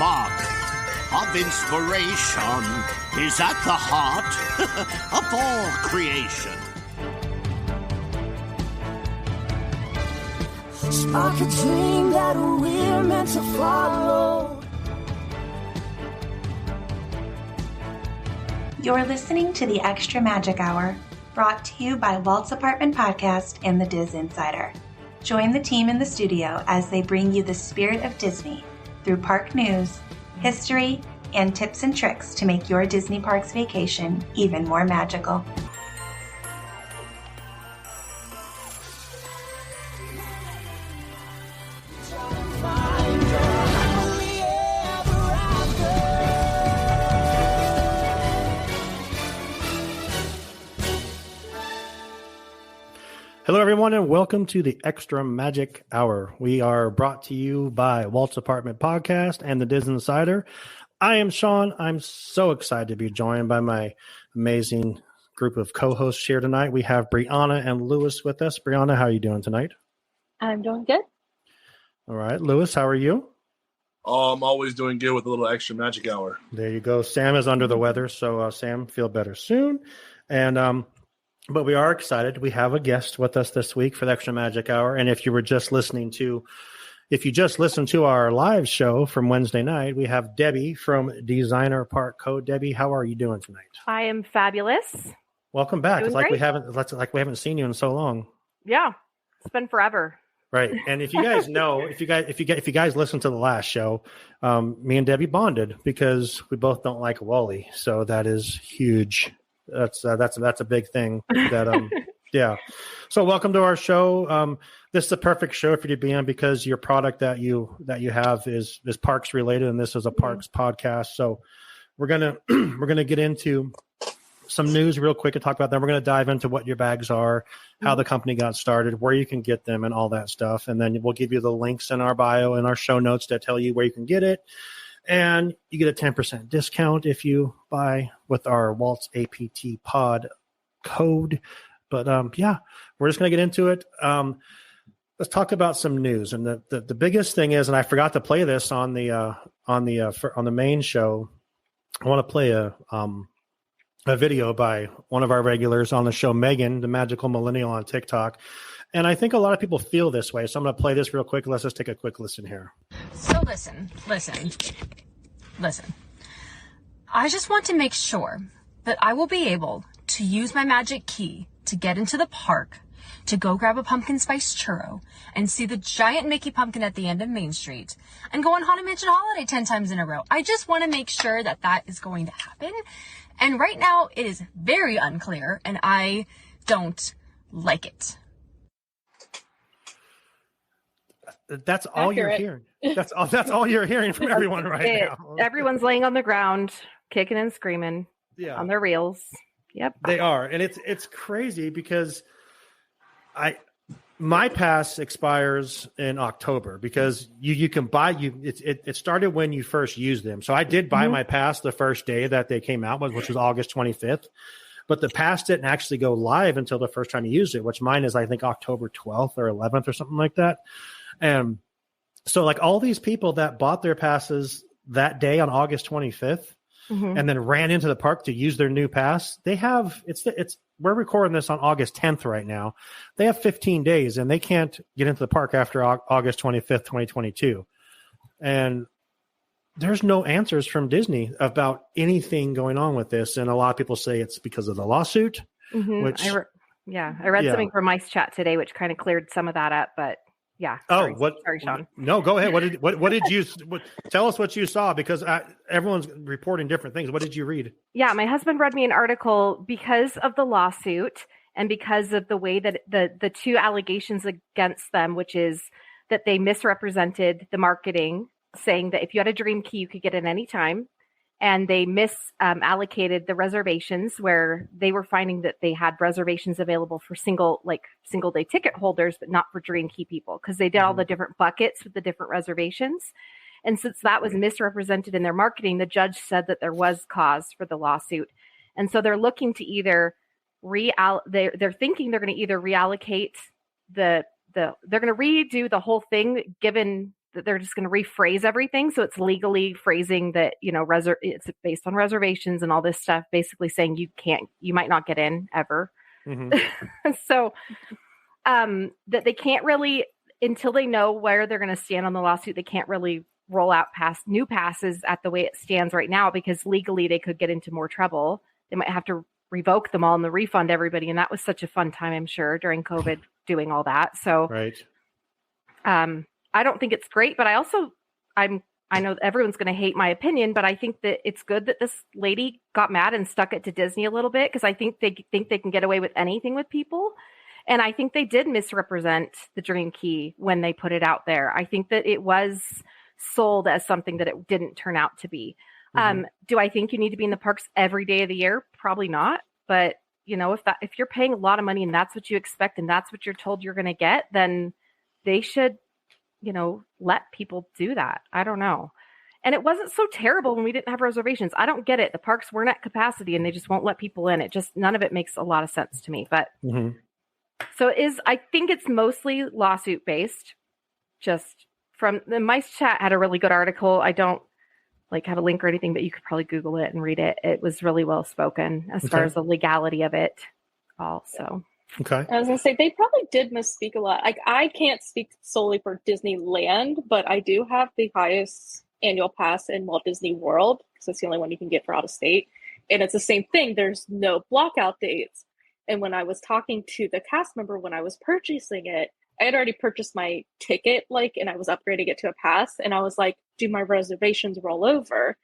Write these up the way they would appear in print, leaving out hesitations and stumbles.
spark of inspiration is at the heart of all creation. Spark a dream that we're meant to follow. You're listening to the Extra Magic Hour, brought to you by Walt's Apartment Podcast and the DisInsider. Join the team in the studio as they bring you the spirit of Disney through park news, history, and tips and tricks to make your Disney Parks vacation even more magical. Hello, everyone, and welcome to the Extra Magic Hour. We are brought to you by Walt's Apartment Podcast and the DisInsider. I am Sean. I'm so excited to be joined by my amazing group of co-hosts here tonight. We have Brianna and Lewis with us. Brianna, how are you doing tonight? I'm doing good. All right. Lewis, how are you? I'm always doing good with a little Extra Magic Hour. There you go. Sam is under the weather, so Sam, feel better soon. And but we are excited. We have a guest with us this week for the Extra Magic Hour. And if you just listened to our live show from Wednesday night, we have Debbie from Designer Park Code. Debbie, how are you doing tonight? I am fabulous. Welcome back. Doing It's like great. we haven't seen you in so long. Yeah, it's been forever. Right. And if you guys know, if you guys listened to the last show, me and Debbie bonded because we both don't like Wally. So that is huge. That's a big thing. That yeah. So welcome to our show. This is a perfect show for you to be on because your product that you have is parks related, and this is a parks podcast. So we're gonna get into some news real quick and talk about that. We're gonna dive into what your bags are, how the company got started, where you can get them, and all that stuff. And then we'll give you the links in our bio and our show notes that tell you where you can get it. And you get a 10% discount if you buy with our Walt's APT pod code. But yeah, we're just going to get into it. Let's talk about some news. And the biggest thing is, and I forgot to play this on the main show. I want to play a video by one of our regulars on the show, Megan, the Magical Millennial on TikTok. And I think a lot of people feel this way. So I'm going to play this real quick. Let's just take a quick listen here. So listen. I just want to make sure that I will be able to use my magic key to get into the park, to go grab a pumpkin spice churro and see the giant Mickey pumpkin at the end of Main Street and go on Haunted Mansion Holiday 10 times in a row. I just want to make sure that that is going to happen. And right now it is very unclear and I don't like it. That's all you're hearing. That's all you're hearing from everyone now. Everyone's laying on the ground, kicking and screaming on their reels. Yep. They are. And it's crazy because my pass expires in October because you can buy it started when you first used them. So I did buy my pass the first day that they came out, which was August 25th. But the pass didn't actually go live until the first time you used it, which mine is, I think, October 12th or 11th or something like that. And so like all these people that bought their passes that day on August 25th and then ran into the park to use their new pass, they have, we're recording this on August 10th right now. They have 15 days and they can't get into the park after August 25th, 2022. And there's no answers from Disney about anything going on with this. And a lot of people say it's because of the lawsuit, which I read something from Mice Chat today, which kind of cleared some of that up, but yeah. Sorry, sorry, Sean. No, go ahead. What did you tell us what you saw? Because everyone's reporting different things. What did you read? Yeah, my husband read me an article because of the lawsuit and because of the way that the two allegations against them, which is that they misrepresented the marketing, saying that if you had a dream key, you could get it any time. And they allocated the reservations where they were finding that they had reservations available for single day ticket holders, but not for dream key people because they did all the different buckets with the different reservations. And since that was misrepresented in their marketing, the judge said that there was cause for the lawsuit. And so they're looking to either they're thinking they're going to either reallocate they're going to redo the whole thing given that they're just going to rephrase everything. So it's legally phrasing that, it's based on reservations and all this stuff, basically saying you might not get in ever. Mm-hmm. So that they can't really, until they know where they're going to stand on the lawsuit, they can't really roll out new passes at the way it stands right now, because legally they could get into more trouble. They might have to revoke them all and refund everybody. And that was such a fun time, I'm sure, during COVID doing all that. So, right. I don't think it's great, but I know everyone's going to hate my opinion, but I think that it's good that this lady got mad and stuck it to Disney a little bit, because I think they can get away with anything with people. And I think they did misrepresent the Dream Key when they put it out there. I think that it was sold as something that it didn't turn out to be. Mm-hmm. Do I think you need to be in the parks every day of the year? Probably not. But if you're paying a lot of money and that's what you expect and that's what you're told you're going to get, then they should let people do that. I don't know. And it wasn't so terrible when we didn't have reservations. I don't get it. The parks weren't at capacity and they just won't let people in. None of it makes a lot of sense to me. But so I think it's mostly lawsuit based. Just from the Mice Chat had a really good article. I don't have a link or anything, but you could probably Google it and read it. It was really well spoken as far as the legality of it also. Okay. I was going to say, they probably did misspeak a lot. I can't speak solely for Disneyland, but I do have the highest annual pass in Walt Disney World, because it's the only one you can get for out of state. And it's the same thing. There's no blockout dates. And when I was talking to the cast member when I was purchasing it, I had already purchased my ticket, and I was upgrading it to a pass. And I was like, do my reservations roll over?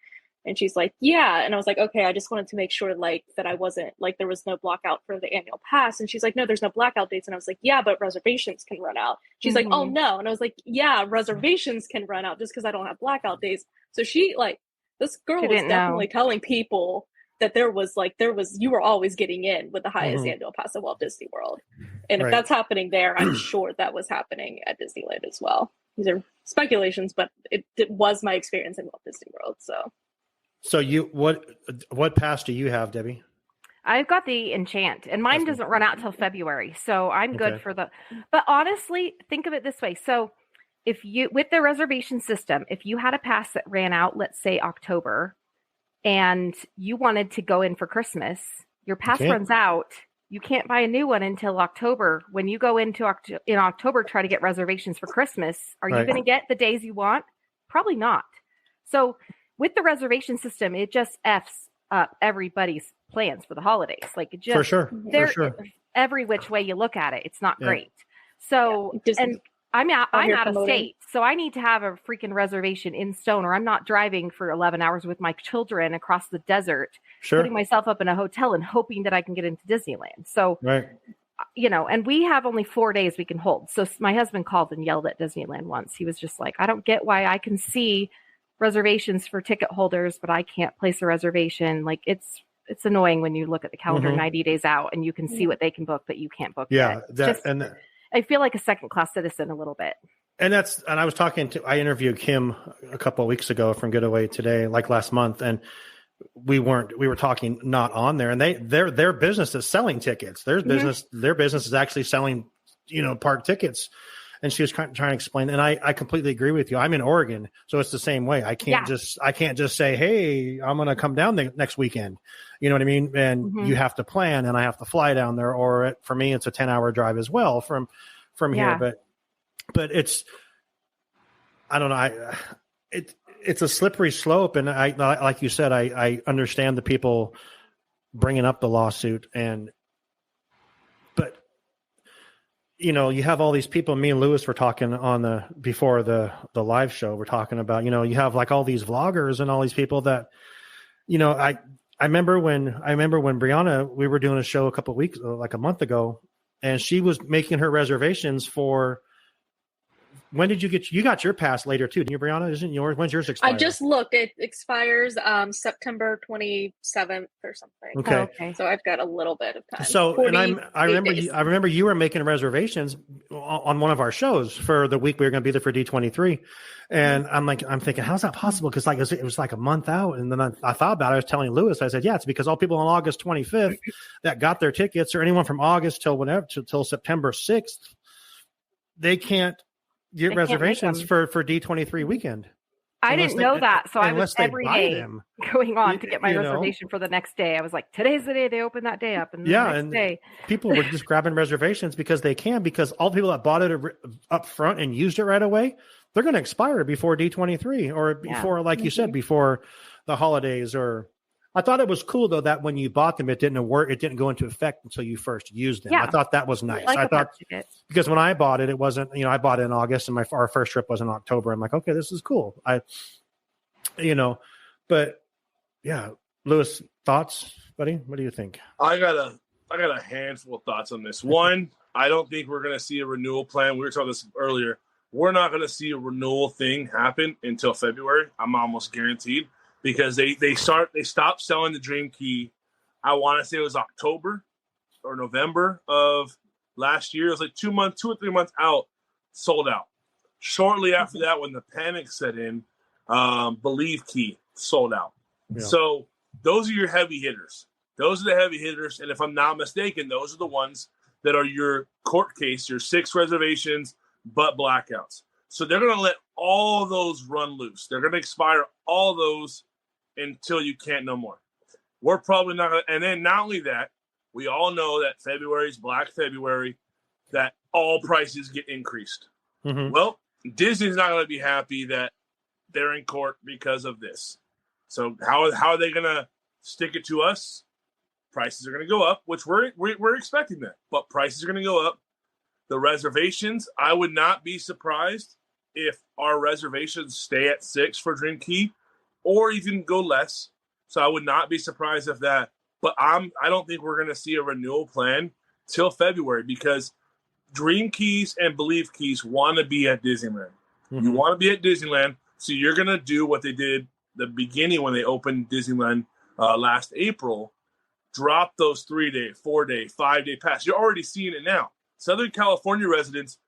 And she's like, yeah. And I was like, okay, I just wanted to make sure that I wasn't there was no blackout for the annual pass. And she's like, no, there's no blackout dates. And I was like, yeah, but reservations can run out. She's like, oh no. And I was like, yeah, reservations can run out just because I don't have blackout dates. So she this girl was definitely telling people that there was you were always getting in with the highest annual pass at Walt Disney World. And if that's happening there, I'm sure that was happening at Disneyland as well. These are speculations, but it was my experience in Walt Disney World. So what pass do you have, Debbie? I've got the Enchant, and mine doesn't run out till February, so I'm good for but honestly, think of it this way. So if you, with the reservation system, if you had a pass that ran out, let's say October, and you wanted to go in for Christmas, your pass runs out. You can't buy a new one until October. When you go in October, try to get reservations for Christmas. Are you going to get the days you want? Probably not. So with the reservation system, it just F's up everybody's plans for the holidays. It just, for sure. Every which way you look at it, it's not great. So, and I'm out of state, so I need to have a freaking reservation in stone, or I'm not driving for 11 hours with my children across the desert, putting myself up in a hotel and hoping that I can get into Disneyland. So, and we have only 4 days we can hold. So my husband called and yelled at Disneyland once. He was just like, I don't get why I can see reservations for ticket holders, but I can't place a reservation. It's annoying when you look at the calendar 90 days out and you can see what they can book, but you can't book. Yeah. I feel like a second-class citizen a little bit. And I interviewed Kim a couple of weeks ago from Getaway Today, last month. And we were talking not on there, and their business is selling tickets. Their business is actually selling, park tickets. And she was trying to explain, and I completely agree with you. I'm in Oregon, so it's the same way. I can't just say, hey, I'm going to come down next weekend. You know what I mean? And you have to plan, and I have to fly down there, or for me, it's a 10-hour drive as well from here. But it's, I don't know. It's a slippery slope, and I like you said, I understand the people bringing up the lawsuit, but you have all these people. Me and Lewis were talking before the live show. We're talking about, you have all these vloggers and all these people that, I remember when Brianna, we were doing a show a couple of weeks, a month ago, and she was making her reservations for. When did you got your pass later too? Didn't you, Brianna? Isn't yours? When's yours expire? I just looked. It expires September 27th or something. Okay. So I've got a little bit of time. So, and I remember you were making reservations on one of our shows for the week we were going to be there for D23. And I'm thinking, how's that possible? Because it was a month out. And then I thought about it. I was telling Lewis, I said, yeah, it's because all people on August 25th that got their tickets, or anyone from August till September 6th, they can't get They can't make reservations them. for D23 weekend. I Unless didn't they- know that, so I was unless they every buy day them. going on to get my You know? reservation for the next day. I was like, today's the day they open that day up, and then Yeah, the next and day. people were just grabbing reservations because they can, because all the people that bought it up front and used it right away, they're going to expire before D23 or before, like you said, before the holidays. Or I thought it was cool though that when you bought them, it didn't work. It didn't go into effect until you first used them. Yeah. I thought that was nice. Like I a park thought ticket. because when I bought it, it wasn't. I bought it in August, and our first trip was in October. I'm like, okay, this is cool. But yeah, Lewis, thoughts, buddy? What do you think? I got a handful of thoughts on this. One, I don't think we're going to see a renewal plan. We were talking this earlier. We're not going to see a renewal thing happen until February. I'm almost guaranteed, because they stopped selling the Dream Key. I want to say it was October or November of last year. It was like 2 or 3 months out, sold out. Shortly after that, when the panic set in, Believe Key sold out. Yeah. So those are your heavy hitters. Those are the heavy hitters. And if I'm not mistaken, those are the ones that are your court case, your 6 reservations, but blackouts. So they're going to let all those run loose. They're going to expire all those until you can't no more. We're probably not going to. And then not only that, we all know that February is Black February, that all prices get increased. Mm-hmm. Well, Disney's not going to be happy that they're in court because of this. So how are they going to stick it to us? Prices are going to go up, which we're expecting that. But prices are going to go up. The reservations, I would not be surprised if our reservations stay at 6 for Dream Key, or even go less. So I would not be surprised if that. But I don't think we're going to see a renewal plan till February, because Dream Keys and Believe Keys want to be at Disneyland. Mm-hmm. You want to be at Disneyland, so you're going to do what they did the beginning when they opened Disneyland last April. Drop those 3-day, 4-day, 5-day pass. You're already seeing it now. Southern California residents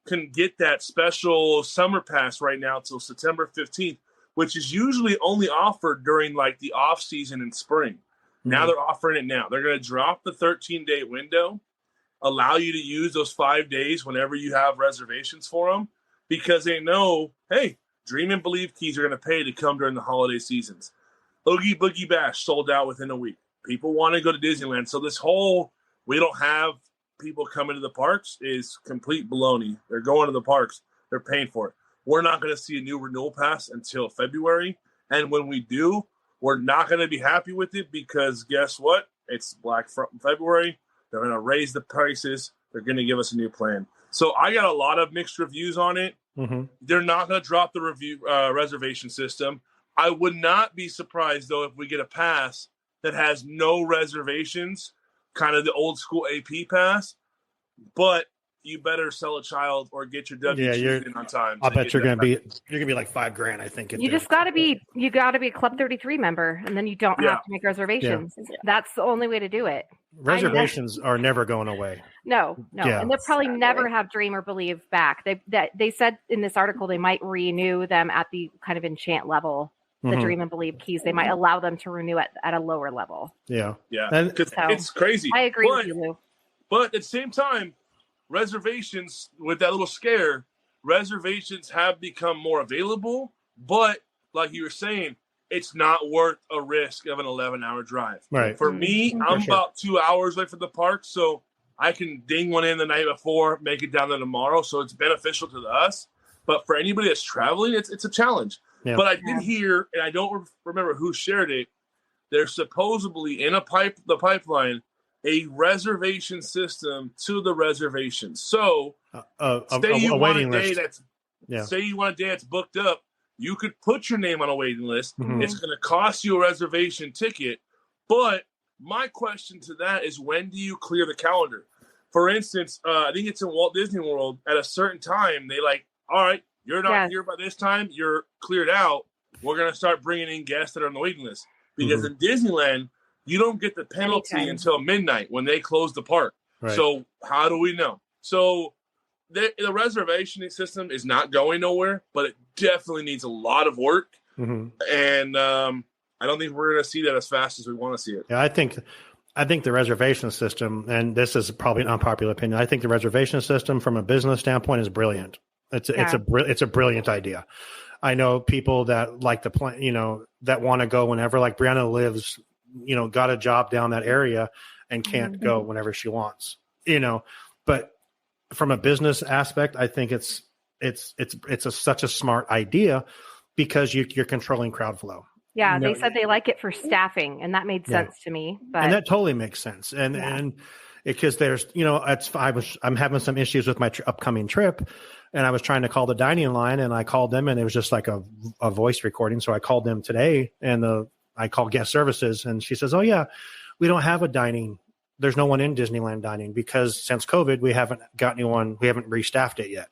can get that special summer pass right now till September 15th, which is usually only offered during like the off season in spring. Mm-hmm. Now they're offering it now. They're going to drop the 13-day window, allow you to use those 5 days whenever you have reservations for them, because they know, hey, Dream and Believe Keys are going to pay to come during the holiday seasons. Oogie Boogie Bash sold out within a week. People want to go to Disneyland. So this whole, we don't have people coming to the parks, is complete baloney. They're going to the parks. They're paying for it. We're not going to see a new renewal pass until February. And when we do, we're not going to be happy with it, because guess what? It's Black February. They're going to raise the prices. They're going to give us a new plan. So I got a lot of mixed reviews on it. Mm-hmm. They're not going to drop the reservation system. I would not be surprised, though, if we get a pass that has no reservations, kind of the old school AP pass, but you better sell a child or get your W2 in on time. I bet you're going to be like $5,000. I think. You got to be a Club 33 member, and then you don't have to make reservations. Yeah. That's the only way to do it. Reservations are never going away. No, and they'll probably never have Dream or Believe back. They said in this article they might renew them at the kind of enchant level. The Dream and Believe keys, they might allow them to renew at a lower level. Yeah. It's crazy. I agree with you, Lou. But at the same time, reservations, with that little scare, reservations have become more available. But like you were saying, it's not worth a risk of an 11-hour drive. Right. For me, I'm about 2 hours away from the park, so I can ding one in the night before, make it down there tomorrow. So it's beneficial to us. But for anybody that's traveling, it's a challenge. Yeah. But I did hear, and I don't remember who shared it, there's supposedly in the pipeline a reservation system to the reservations. So say you want a day that's booked up, you could put your name on a waiting list. Mm-hmm. It's going to cost you a reservation ticket. But my question to that is, when do you clear the calendar? For instance, I think it's in Walt Disney World. At a certain time, they all right, you're not here by this time. You're cleared out. We're going to start bringing in guests that are on the waiting list. Because in Disneyland, you don't get the penalty until midnight when they close the park. Right. So how do we know? So the reservation system is not going nowhere, but it definitely needs a lot of work. Mm-hmm. And I don't think we're going to see that as fast as we want to see it. Yeah, I think the reservation system, and this is probably an unpopular opinion, I think the reservation system from a business standpoint is brilliant. It's a brilliant idea. I know people that like the plan, that want to go whenever. Like Brianna lives, got a job down that area and can't go whenever she wants. But from a business aspect, I think it's such a smart idea because you're controlling crowd flow. Yeah, they said they like it for staffing, and that made sense to me. But and that totally makes sense. And because there's, I'm having some issues with my upcoming trip, and I was trying to call the dining line, and I called them, and it was just like a voice recording. So I called them today, and I called guest services, and she says, "Oh yeah, we don't have a dining. There's no one in Disneyland dining because since COVID, we haven't got anyone. We haven't restaffed it yet.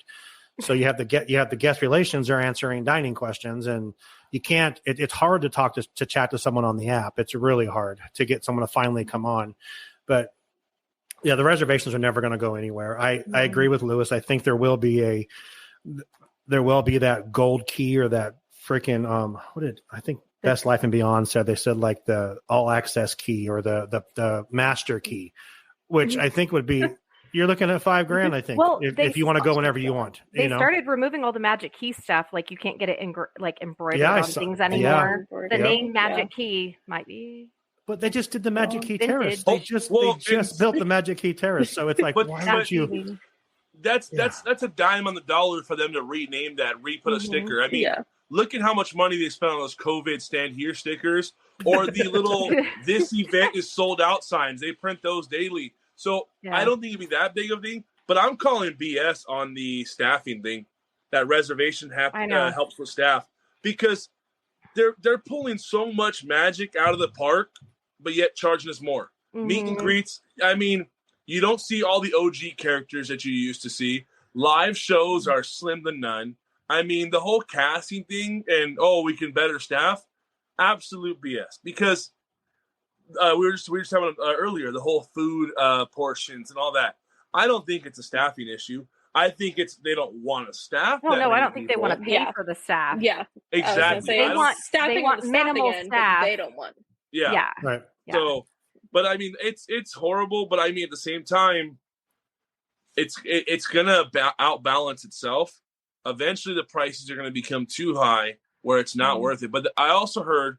So you have the guest relations are answering dining questions, and you can't. It's hard to talk to chat to someone on the app. It's really hard to get someone to finally come on, but." Yeah, the reservations are never going to go anywhere. I agree with Lewis. I think there will be that gold key or that freaking I think Best Life and Beyond said. They said like the all access key or the master key, which I think would be you're looking at $5,000. I think if you want to go whenever you want. They started removing all the magic key stuff. Like you can't get it embroidered on things anymore. Yeah. The name magic key might be. But they just did the Magic Key vintage. Terrace. They just built the Magic Key Terrace. So it's like, why don't you? That's a dime on the dollar for them to rename that, re-put a sticker. I mean, look at how much money they spent on those COVID stand here stickers, or the little "this event is sold out" signs. They print those daily. So I don't think it'd be that big of a thing. But I'm calling BS on the staffing thing. That reservation helps with staff because they're pulling so much magic out of the park, but yet charging us more. Meet and greets. I mean, you don't see all the OG characters that you used to see. Live shows are slim to none. I mean, the whole casting thing and, we can better staff, absolute BS. Because we were just talking earlier, the whole food portions and all that. I don't think it's a staffing issue. I think they don't want to staff. Well, no, I don't think they want to pay for the staff. Yeah, exactly. They want minimal staff. They don't want. Yeah. Right. So, but I mean, it's horrible. But I mean, at the same time, it's gonna outbalance itself. Eventually, the prices are gonna become too high where it's not worth it. But I also heard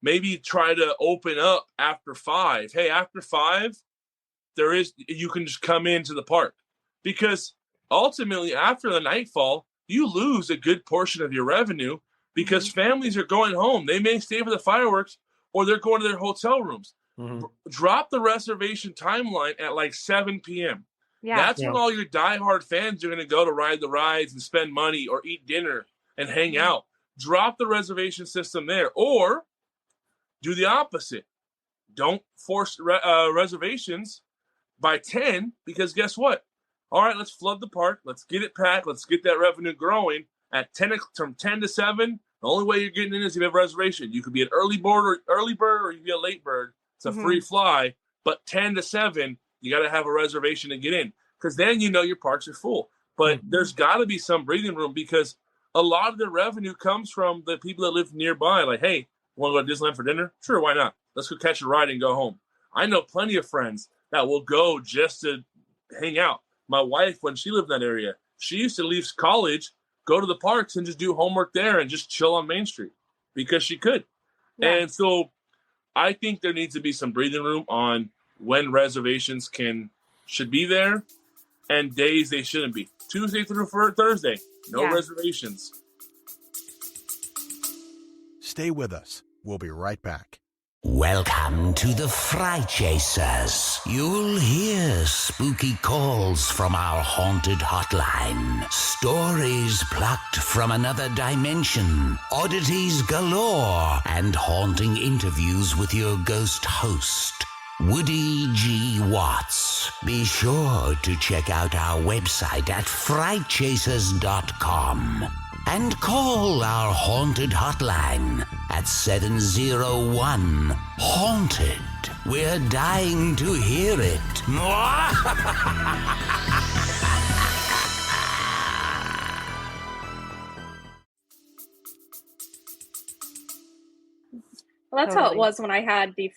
maybe try to open up after 5. Hey, after 5, you can just come into the park because ultimately after the nightfall, you lose a good portion of your revenue because families are going home. They may stay for the fireworks or they're going to their hotel rooms. Drop the reservation timeline at like 7 p.m. Yeah. That's when all your diehard fans are going to go to ride the rides and spend money or eat dinner and hang out. Drop the reservation system there or do the opposite. Don't force reservations by 10 because guess what? All right, let's flood the park. Let's get it packed. Let's get that revenue growing at 10 from 10 to 7. The only way you're getting in is if you have a reservation. You could be an early bird, or you can be a late bird. It's a free fly. But 10 to 7, you got to have a reservation to get in because then your parks are full. But there's got to be some breathing room because a lot of the revenue comes from the people that live nearby. Like, hey, want to go to Disneyland for dinner? Sure, why not? Let's go catch a ride and go home. I know plenty of friends that will go just to hang out. My wife, when she lived in that area, she used to leave college, go to the parks, and just do homework there and just chill on Main Street because she could. Yeah. And so I think there needs to be some breathing room on when reservations should be there and days they shouldn't be. Tuesday through Thursday, no reservations. Stay with us. We'll be right back. Welcome to the Fright Chasers. You'll hear spooky calls from our haunted hotline, stories plucked from another dimension, oddities galore, and haunting interviews with your ghost host, Woody G. Watts. Be sure to check out our website at frightchasers.com. And call our haunted hotline at 701-HAUNTED. We're dying to hear it. Well, that's how it was when I had the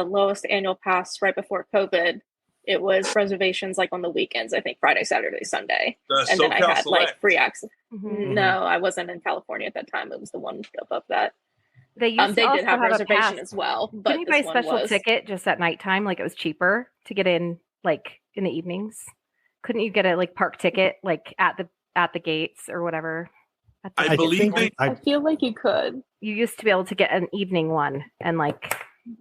lowest annual pass right before COVID. It was reservations like on the weekends, I think Friday, Saturday, Sunday. And then I SoCal had Select. like free access. Mhm. No, I wasn't in California at that time. It was the one above that. They used to They also did have a reservation pass. as well, but Couldn't you buy a this one special was ticket just at nighttime? Like it was cheaper to get in, like in the evenings. Couldn't you get a like park ticket, like at the gates or whatever? I believe I feel like you could. You used to be able to get an evening one, and like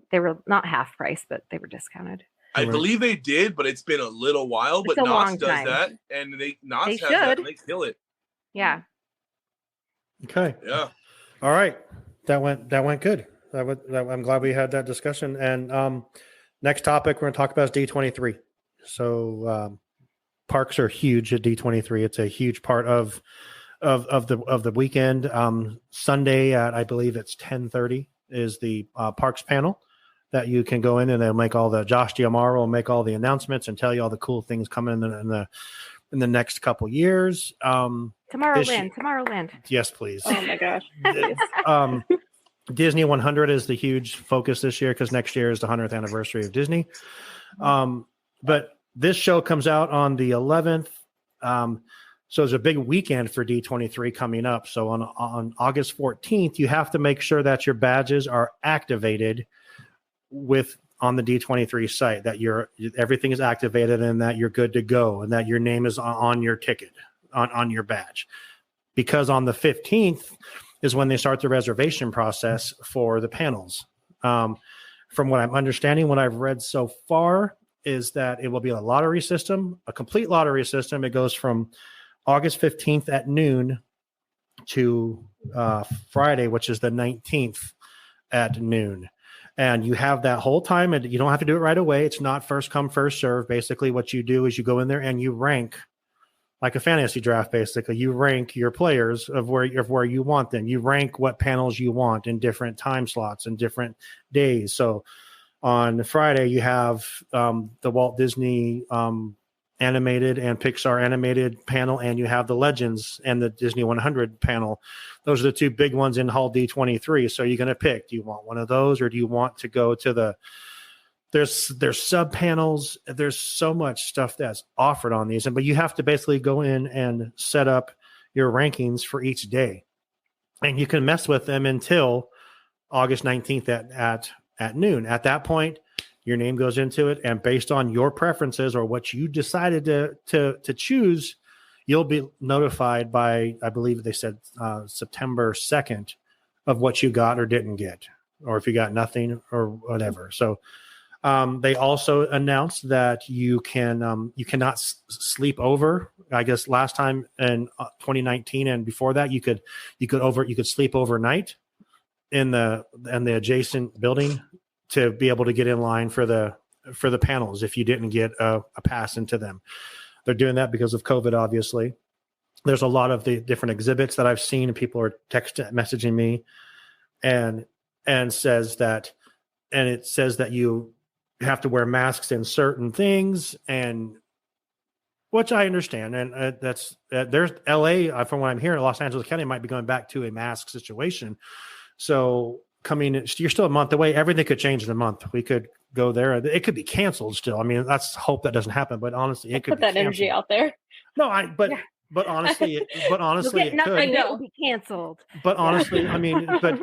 they were not half price, but they were discounted. I believe they did, but it's been a little while. It's But a Knott's long does time. that, and Knott's has should. that, and they kill it. Yeah. Okay. Yeah. All right. That went good. I'm glad we had that discussion. And next topic we're going to talk about is D23. So parks are huge at D23. It's a huge part of the weekend. Sunday at, I believe it's 10:30 is the parks panel that you can go in, and they'll make all the Josh Diamaro will make all the announcements and tell you all the cool things coming in the next couple years. Tomorrowland. Yes, please. Oh my gosh. Disney 100 is the huge focus this year because next year is the 100th anniversary of Disney. But this show comes out on the 11th. So there's a big weekend for D23 coming up. So on August 14th, you have to make sure that your badges are activated on the D23 site, that everything is activated and that you're good to go and that your name is on your ticket, on your badge. Because on the 15th is when they start the reservation process for the panels. From what I'm understanding, what I've read so far is that it will be a lottery system, a complete lottery system. It goes from August 15th at noon to Friday, which is the 19th at noon. And you have that whole time, and you don't have to do it right away. It's not first come, first serve. Basically, what you do is you go in there and you rank like a fantasy draft. Basically, you rank your players of where you want them. You rank what panels you want in different time slots and different days. So on Friday, you have the Walt Disney animated and Pixar animated panel, and you have the Legends and the Disney 100 panel. Those are the two big ones in Hall D23. So you're going to pick, do you want one of those, or do you want to go to there's sub panels. There's so much stuff that's offered on these, but you have to basically go in and set up your rankings for each day, and you can mess with them until August 19th at noon. At that point, your name goes into it, and based on your preferences or what you decided to choose, you'll be notified by, I believe they said September 2nd of what you got or didn't get, or if you got nothing or whatever. So they also announced that you cannot sleep over. I guess last time in 2019 and before that, you could sleep overnight in the adjacent building to be able to get in line for the panels if you didn't get a pass into them. They're doing that because of COVID, obviously. There's a lot of the different exhibits that I've seen, and people are messaging me and it says that you have to wear masks in certain things, and which I understand. And there's LA, from what I'm hearing, Los Angeles County might be going back to a mask situation. So you're still a month away. Everything could change in a month. We could go there. It could be canceled still. I mean, let's hope that doesn't happen. But honestly, it could put that energy out there. No, but honestly, it could. It will be canceled. But honestly, I mean, but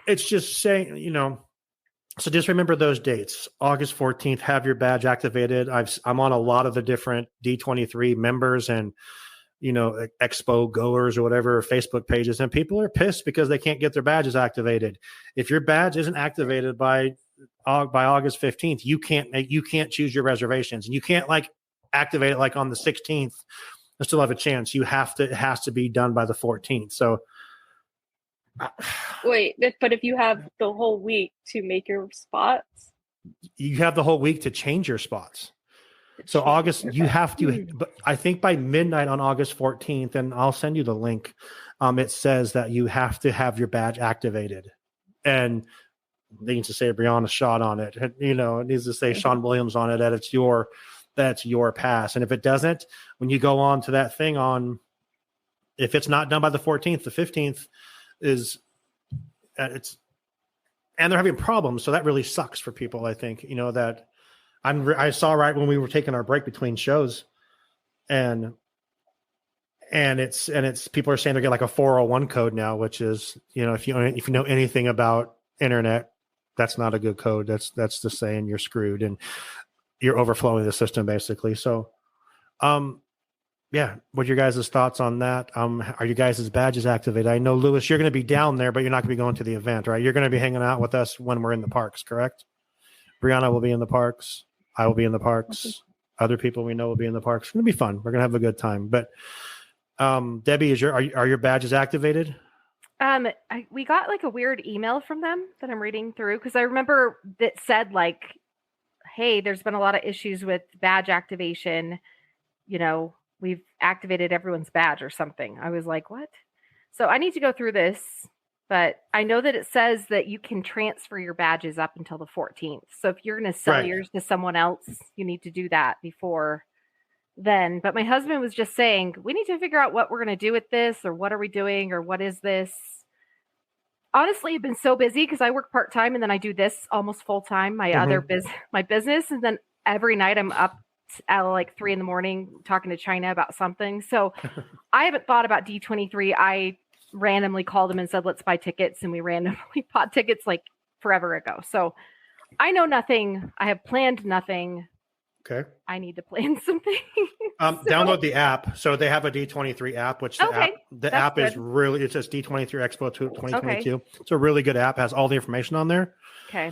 it's just saying, so just remember those dates. August 14th, have your badge activated. I'm on a lot of the different D23 members and Expo goers or whatever Facebook pages, and people are pissed because they can't get their badges activated. If your badge isn't activated by August 15th, you can't choose your reservations, and you can't activate it on the 16th and still have a chance. It has to be done by the 14th. So wait, but if you have the whole week to make your spots, you have the whole week to change your spots. So August, you have to, but I think by midnight on August 14th, and I'll send you the link. It says that you have to have your badge activated, and it needs to say Brianna Shaw on it. It needs to say Sean Williams on it. That's your pass. And if it doesn't, when you go on to that thing if it's not done by the 14th, the 15th is and they're having problems. So that really sucks for people. I think, I saw right when we were taking our break between shows, and it's people are saying they're getting like a 401 code now, which is, if you know anything about internet, that's not a good code. That's just saying you're screwed and you're overflowing the system basically. So, yeah. What are your guys' thoughts on that? Are you guys' badges activated? I know, Lewis, you're going to be down there, but you're not going to be going to the event, right? You're going to be hanging out with us when we're in the parks, correct? Brianna will be in the parks. I will be in the parks. Other people we know will be in the parks. It's going to be fun. We're going to have a good time. But Debbie, are your badges activated? We got like a weird email from them that I'm reading through, because I remember that said like, hey, there's been a lot of issues with badge activation. We've activated everyone's badge or something. I was like, what? So I need to go through this, but I know that it says that you can transfer your badges up until the 14th. So if you're going to sell yours to someone else, you need to do that before then. But my husband was just saying, we need to figure out what we're going to do with this, or what are we doing, or what is this? Honestly, I've been so busy because I work part-time and then I do this almost full-time, my other my business. And then every night I'm up at like 3 a.m. talking to China about something. So I haven't thought about D23. I randomly called them and said, let's buy tickets. And we randomly bought tickets like forever ago. So I know nothing. I have planned nothing. Okay. I need to plan something. Download the app. So they have a D23 app, which the app is really, it says D23 Expo 2022. Okay. It's a really good app. Has all the information on there. Okay.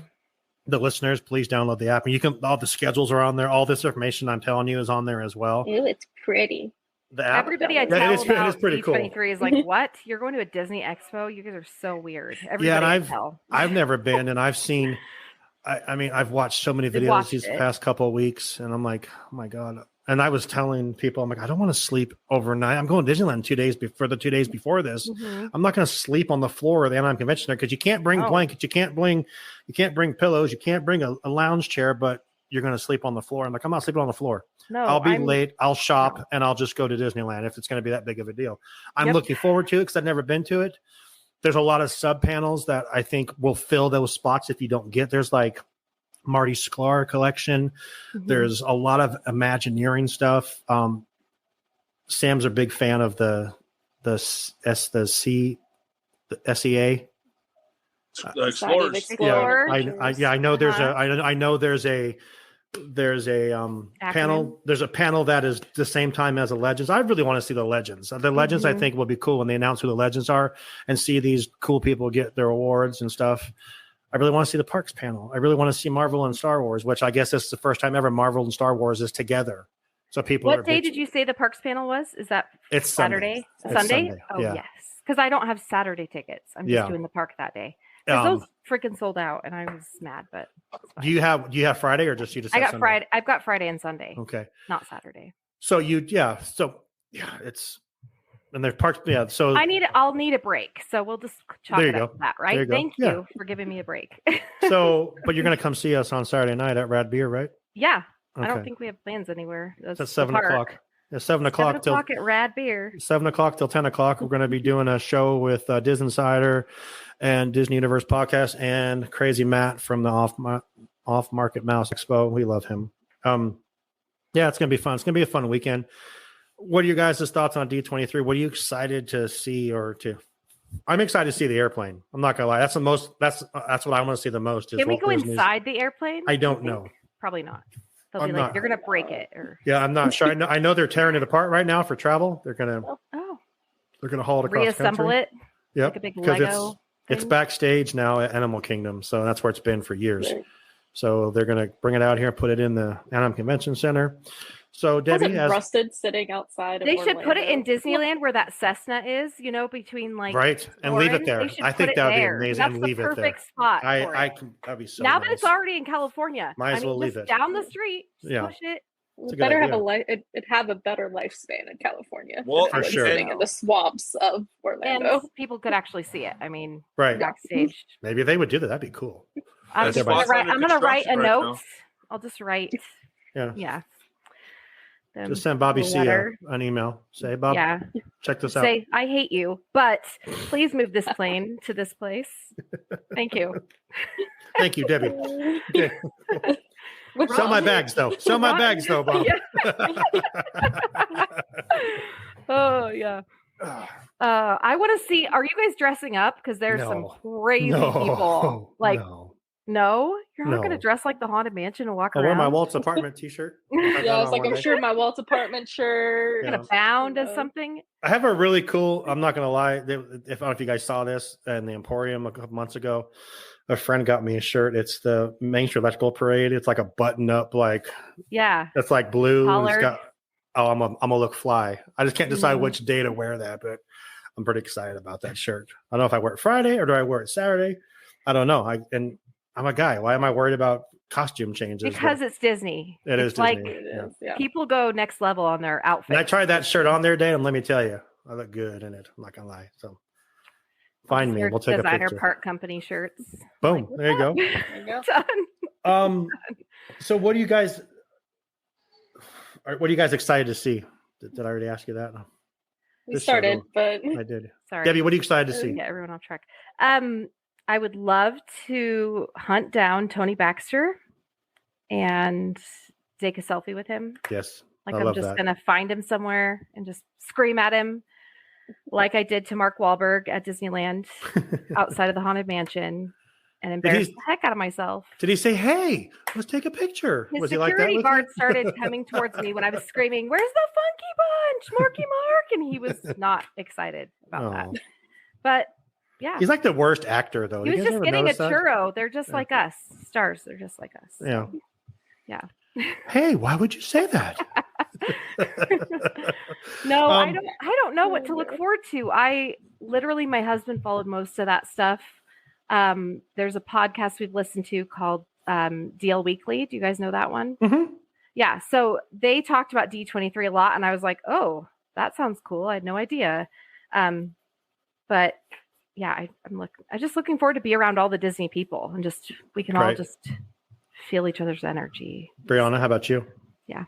The listeners, please download the app. And all the schedules are on there. All this information I'm telling you is on there as well. Ooh, it's pretty. The app. Everybody I tell about it's pretty D23 cool. is like, what? You're going to a Disney Expo? You guys are so weird. Everybody I've never been, and I've seen. I've watched so many videos these past couple of weeks, and I'm like, oh my God. And I was telling people, I'm like, I don't want to sleep overnight. I'm going to Disneyland 2 days before the 2 days before this. Mm-hmm. I'm not going to sleep on the floor of the Anaheim Convention Center because you can't bring blankets, you can't bring pillows, you can't bring a lounge chair, but you're going to sleep on the floor. I'm like, I'm not sleeping on the floor. No, I'll be late. I'll shop and I'll just go to Disneyland if it's going to be that big of a deal. I'm looking forward to it because I've never been to it. There's a lot of sub panels that I think will fill those spots if you don't get. There's like Marty Sklar collection. Mm-hmm. There's a lot of Imagineering stuff. Sam's a big fan of the SEA. Explorer. I know there's I know there's a panel. There's a panel that is the same time as the Legends. I really want to see the Legends. The Legends I think will be cool when they announce who the Legends are and see these cool people get their awards and stuff. I really want to see the Parks panel. I really want to see Marvel and Star Wars, which I guess this is the first time ever Marvel and Star Wars is together. So people. What day did you say the Parks panel was? Is that it's Saturday? Sunday? Oh yes, because I don't have Saturday tickets. I'm just doing the park that day. Because those freaking sold out, and I was mad. But do you have Friday or just you just? I got Friday. I've got Friday and Sunday. Okay, not Saturday. So it's. And there's parks, so I'll need a break. So we'll just chalk it up to that, right? Thank you for giving me a break. So, but you're going to come see us on Saturday night at Rad Beer, right? Yeah. Okay. I don't think we have plans anywhere. It's at 7 o'clock. It's 7 o'clock. 7 o'clock at Rad Beer. 7 o'clock till 10 o'clock. We're going to be doing a show with DisInsider and Disney Universe Podcast and Crazy Matt from the Off Market Mouse Expo. We love him. It's going to be fun. It's going to be a fun weekend. What are you guys' thoughts on D23? What are you excited to see I'm excited to see the airplane. I'm not gonna lie. That's what I want to see the most. Can we go inside the airplane? I don't know. Probably not. They'll be like, you're gonna break it. I'm not sure. I know they're tearing it apart right now for travel. They're gonna haul it across reassemble country. it. Yep. Like a big Lego. It's backstage now at Animal Kingdom, so that's where it's been for years. Right. So they're gonna bring it out here, put it in the Anaheim Convention Center. So Debbie has rusted sitting outside. They should put it in Disneyland where that Cessna is, between like right and leave it there. I think that would be amazing. That's and leave the it there. Perfect spot. That'd be so. Now nice. that it's already in California, might as well leave it down the street. Push it. It better have it have a better lifespan in California. Well, for sure. Sitting in the swamps of Orlando, and people could actually see it. I mean, right backstage. Maybe they would do that. That'd be cool. I'm gonna write a note. I'll just write. Yeah. Just send Bobby C an email. Say, Bob, check this out. Say, I hate you, but please move this plane to this place. Thank you. Thank you, Debbie. Okay. Sell my bags though. Sell my bags though, Bob. Oh yeah. I want to see. Are you guys dressing up? Because there's some crazy people. No, you're not going to dress like the Haunted Mansion and walk around. I wear my Walt's apartment T-shirt. Yeah, I was like, I'm sure my Walt's apartment shirt. Going to bound as something. I have a really cool. I'm not going to lie. If I don't know if you guys saw this in the Emporium a couple months ago, a friend got me a shirt. It's the Main Street Electrical Parade. It's like a button-up, it's like blue. It's got, I'm gonna look fly. I just can't decide which day to wear that, but I'm pretty excited about that shirt. I don't know if I wear it Friday or do I wear it Saturday. I don't know. I'm a guy. Why am I worried about costume changes? Because it's Disney. It's Disney. Disney. Yeah. People go next level on their outfits. And I tried that shirt on there today, and let me tell you, I look good in it. I'm not gonna lie. So find me. We'll take a picture. Designer Park Company shirts. Boom. There you go. There you go. So what are you guys excited to see? Did I already ask you that? We started, but I did. Sorry, Debbie. What are you excited to see? Get everyone off track. I would love to hunt down Tony Baxter and take a selfie with him. Yes. I'm just going to find him somewhere and just scream at him like I did to Mark Wahlberg at Disneyland outside of the Haunted Mansion and embarrass the heck out of myself. Did he say, hey, let's take a picture? His security guard started coming towards me when I was screaming, where's the Funky Bunch, Marky Mark? And he was not excited about that. But yeah. He's like the worst actor, though. He was just getting a churro. They're just like us. Stars. They're just like us. Yeah. Yeah. Hey, why would you say that? No, I don't know what to look forward to. My husband followed most of that stuff. There's a podcast we've listened to called DL Weekly. Do you guys know that one? Mm-hmm. Yeah. So they talked about D23 a lot, and I was like, oh, that sounds cool. I had no idea. But yeah, I'm just looking forward to be around all the Disney people and we can all just feel each other's energy. Brianna, how about you? Yeah.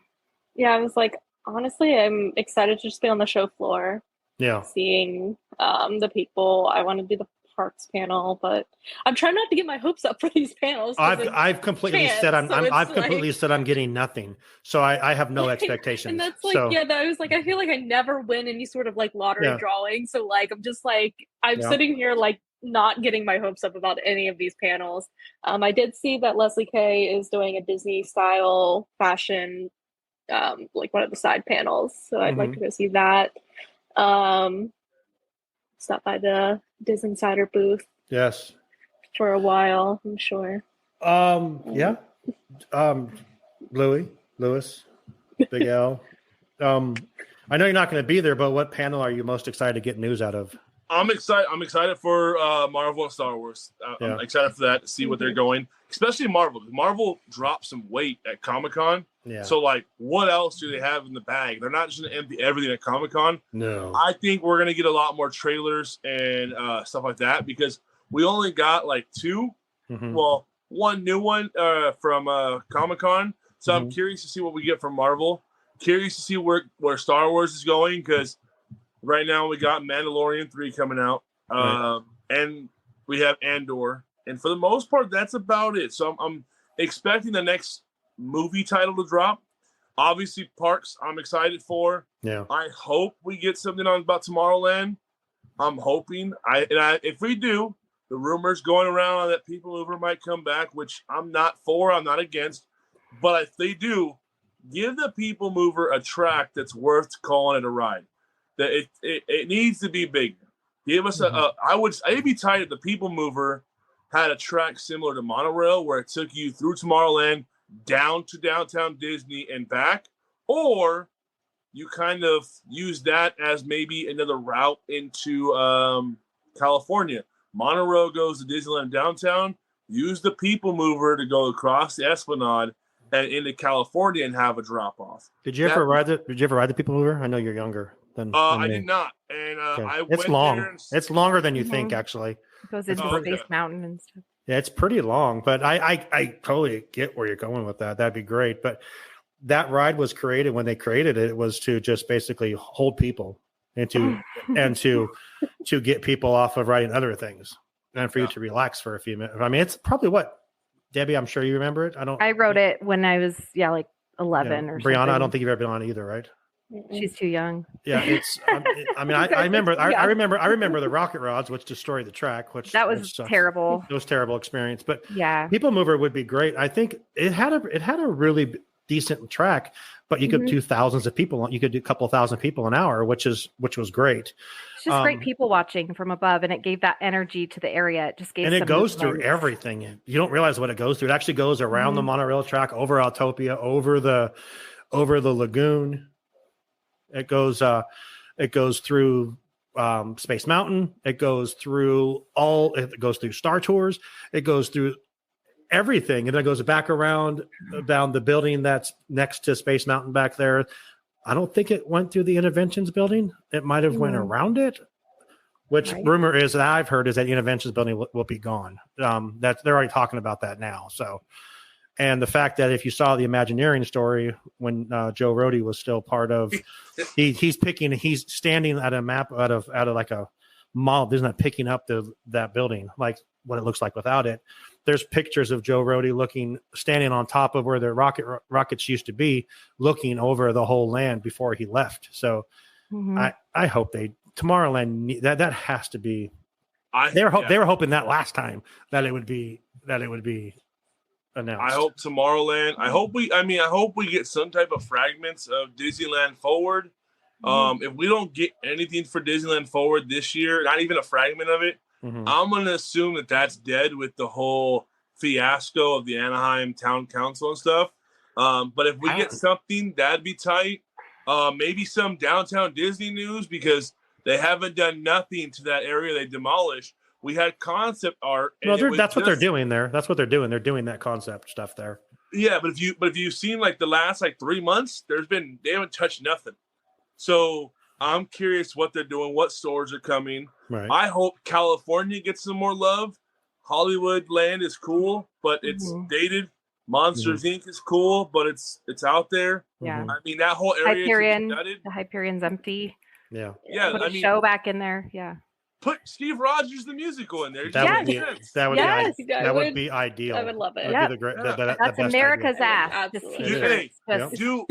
Yeah, I was like, honestly, I'm excited to just be on the show floor. Yeah. Seeing the people. I want to do the parks panel, but I'm trying not to get my hopes up for these panels. I've completely said I'm getting nothing, so I have no expectations. And that's I was like, I feel like I never win any sort of like lottery drawing, so like I'm just like sitting here like not getting my hopes up about any of these panels. I did see that Leslie Kay is doing a Disney style fashion, like one of the side panels, so I'd like to go see that. Stop by the DisInsider booth. Yes. For a while, I'm sure. Yeah. Lewis, Big L. I know you're not going to be there, but what panel are you most excited to get news out of? I'm excited for Marvel and Star Wars. I'm excited for that, to see what they're going, especially Marvel. Marvel dropped some weight at ComicCon. Yeah. So, like, what else do they have in the bag? They're not just going to empty everything at ComicCon. No. I think we're going to get a lot more trailers and stuff like that, because we only got, like, two. Mm-hmm. Well, one new one from ComicCon. So I'm curious to see what we get from Marvel. Curious to see where Star Wars is going, because right now we got Mandalorian 3 coming out. And we have Andor. And for the most part, that's about it. So I'm expecting the next movie title to drop. Obviously, Parks, I'm excited for. Yeah. I hope we get something on about Tomorrowland. I'm hoping. If we do, the rumors going around that People Mover might come back, which I'm not for, I'm not against. But if they do, give the People Mover a track that's worth calling it a ride. That it needs to be big. Give us I'd be tired if the People Mover had a track similar to Monorail, where it took you through Tomorrowland, down to downtown Disney and back, or you kind of use that as maybe another route into California. Monorail goes to Disneyland downtown. Use the People Mover to go across the Esplanade and into California and have a drop off. Did you ever ride the People Mover? I know you're younger than I me. did not, and it's long. It's longer than you think, actually. It goes into Space Mountain and stuff. Yeah, it's pretty long, but I totally get where you're going with that. That'd be great. But that ride was created, when they created it, it was to just basically hold people and to get people off of riding other things and for you to relax for a few minutes. I mean, it's probably Debbie, I'm sure you remember it. I wrote it when I was like 11 or something. Brianna, I don't think you've ever been on either, right? She's too young. Yeah, it's. I mean, I remember. I remember the rocket rods, which destroyed the track. That was terrible. It was a terrible experience. But yeah, People Mover would be great. I think it had a really decent track, but you could do thousands of people. You could do a couple of thousand people an hour, which was great. It's just great people watching from above, and it gave that energy to the area. It just gave. And it goes through everything. You don't realize what it goes through. It actually goes around the monorail track, over Autopia, over the lagoon. It goes through Space Mountain. It goes through Star Tours. It goes through everything. And then it goes back around down the building that's next to Space Mountain back there. I don't think it went through the Interventions building. It might have went around it, which rumor is that I've heard is that the Interventions building will be gone. That they're already talking about that now. So, and the fact that if you saw the Imagineering story when Joe Rohde was still part of, he's standing at a map out of like a mall. Isn't that picking up that building, like what it looks like without it? There's pictures of Joe Rohde standing on top of where the rockets used to be, looking over the whole land before he left. So I hope Tomorrowland, that has to be. They were hoping that last time that it would be announced. I hope Tomorrowland. I hope we get some type of fragments of Disneyland Forward. If we don't get anything for Disneyland Forward this year, not even a fragment of it, I'm going to assume that that's dead with the whole fiasco of the Anaheim Town Council and stuff. But if we get something, that'd be tight. Maybe some downtown Disney news, because they haven't done nothing to that area they demolished. We had concept art. That's what they're doing there. That's what they're doing. They're doing that concept stuff there. Yeah, but if you've seen like the last 3 months, they haven't touched nothing. So I'm curious what they're doing, what stores are coming. Right. I hope California gets some more love. Hollywood Land is cool, but it's dated. Monsters Inc. is cool, but it's out there. Yeah. I mean, that whole area the Hyperion's empty. Yeah. Yeah. Put a show back in there. Yeah. Put Steve Rogers the musical in there. That would be ideal. I would love it. That'd be the That's America's ass. Do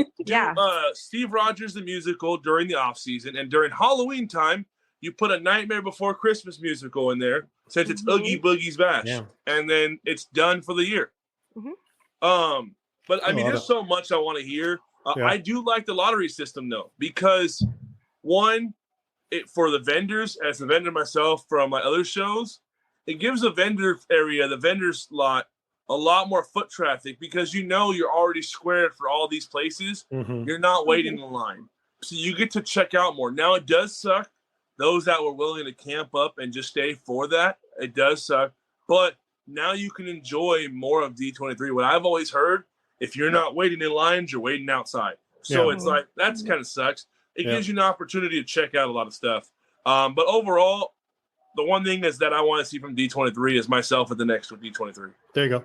Steve Rogers the musical during the off season, and during Halloween time, you put a Nightmare Before Christmas musical in there, since it's Oogie Boogie's Bash, and then it's done for the year. But I mean, there's so much I want to hear. I do like the lottery system though, because one, for the vendors, as a vendor myself from my other shows, it gives the vendor area, the vendors lot, a lot more foot traffic, because you're already squared for all these places. You're not waiting in line. So you get to check out more. Now, it does suck. Those that were willing to camp up and just stay for that, it does suck. But now you can enjoy more of D23. What I've always heard, if you're not waiting in lines, you're waiting outside. So it's like, that's kind of sucks. It gives you an opportunity to check out a lot of stuff. But overall, the one thing is that I want to see from D23 is myself at the next with D23. There you go.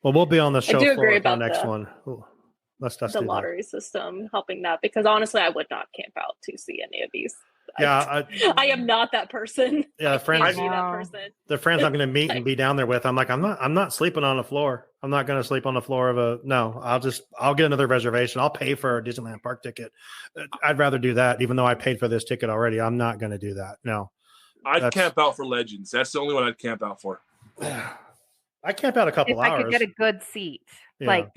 Well, we'll be on the show for the next one. Ooh, let's the lottery system helping that, because honestly, I would not camp out to see any of these. Yeah, I am not that person. Yeah, the friends I'm going to meet and be down there with, I'm like, I'm not sleeping on the floor. I'm not going to sleep on the floor of I'll get another reservation. I'll pay for a Disneyland park ticket. I'd rather do that, even though I paid for this ticket already. I'm not going to do that. No. I'd camp out for Legends. That's the only one I'd camp out for. I camp out a couple hours. I could get a good seat. I'd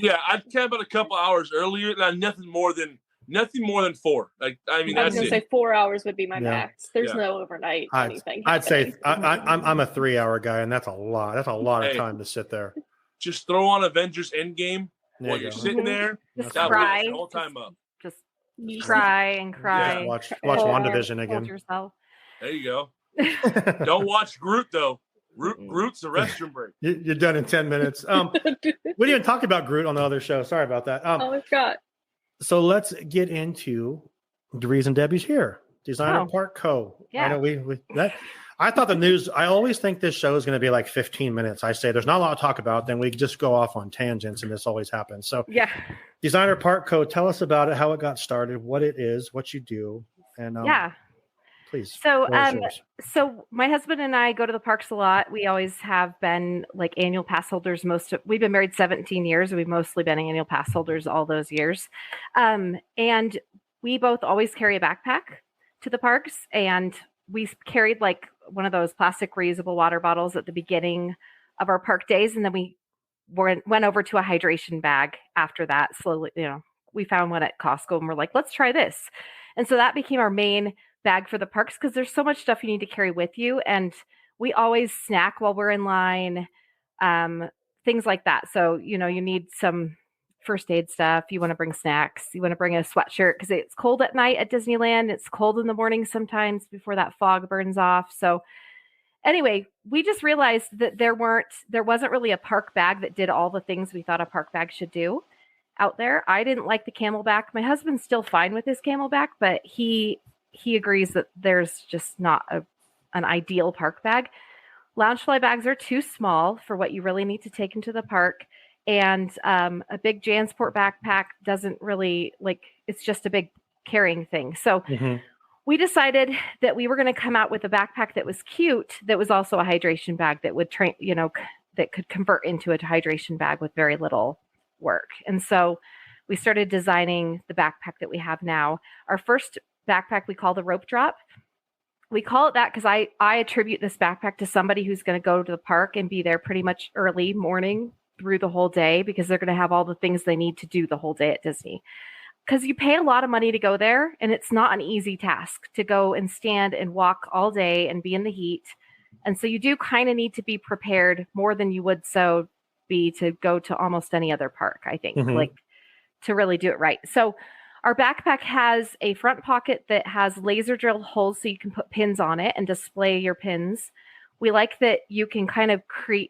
camp out a couple hours earlier. Nothing more than 4. Like, I mean, I was going to say 4 hours would be my max. There's no overnight anything. I'd say I'm a 3-hour guy, and that's a lot. That's a lot of time to sit there. Just throw on Avengers Endgame while you're sitting there. Just cry. The whole time up. Just cry and cry. Yeah, watch WandaVision again. Yourself. There you go. Don't watch Groot though. Groot's a restroom break. You're done in 10 minutes. We didn't even talk about Groot on the other show. Sorry about that. I forgot. So let's get into the reason Debbie's here. Designer Park Co. Yeah. I know I thought the news. I always think this show is going to be like 15 minutes. I say there's not a lot to talk about. Then we just go off on tangents, and this always happens. So Designer Park Co. Tell us about it, how it got started, what it is, what you do, and please. So, so my husband and I go to the parks a lot. We always have been like annual pass holders. We've been married 17 years. We've mostly been annual pass holders all those years. And we both always carry a backpack to the parks. And we carried like one of those plastic reusable water bottles at the beginning of our park days. And then we went over to a hydration bag after that. Slowly, we found one at Costco and we're like, let's try this. And so that became our main bag for the parks because there's so much stuff you need to carry with you. And we always snack while we're in line, things like that. So, you need some first aid stuff. You want to bring snacks. You want to bring a sweatshirt because it's cold at night at Disneyland. It's cold in the morning sometimes before that fog burns off. So anyway, we just realized that there wasn't really a park bag that did all the things we thought a park bag should do out there. I didn't like the Camelback. My husband's still fine with his Camelback, but he agrees that there's just not an ideal park bag. Loungefly bags are too small for what you really need to take into the park. And a big JanSport backpack doesn't really it's just a big carrying thing. So we decided that we were going to come out with a backpack that was cute, that was also a hydration bag that would that could convert into a hydration bag with very little work. And so we started designing the backpack that we have now. Our first backpack we call the Rope Drop. We call it that because I attribute this backpack to somebody who's going to go to the park and be there pretty much early morning through the whole day because they're going to have all the things they need to do the whole day at Disney. Because you pay a lot of money to go there, and it's not an easy task to go and stand and walk all day and be in the heat. And so you do kind of need to be prepared more than you would be to go to almost any other park, I think, to really do it right. So our backpack has a front pocket that has laser drilled holes so you can put pins on it and display your pins. We like that you can kind of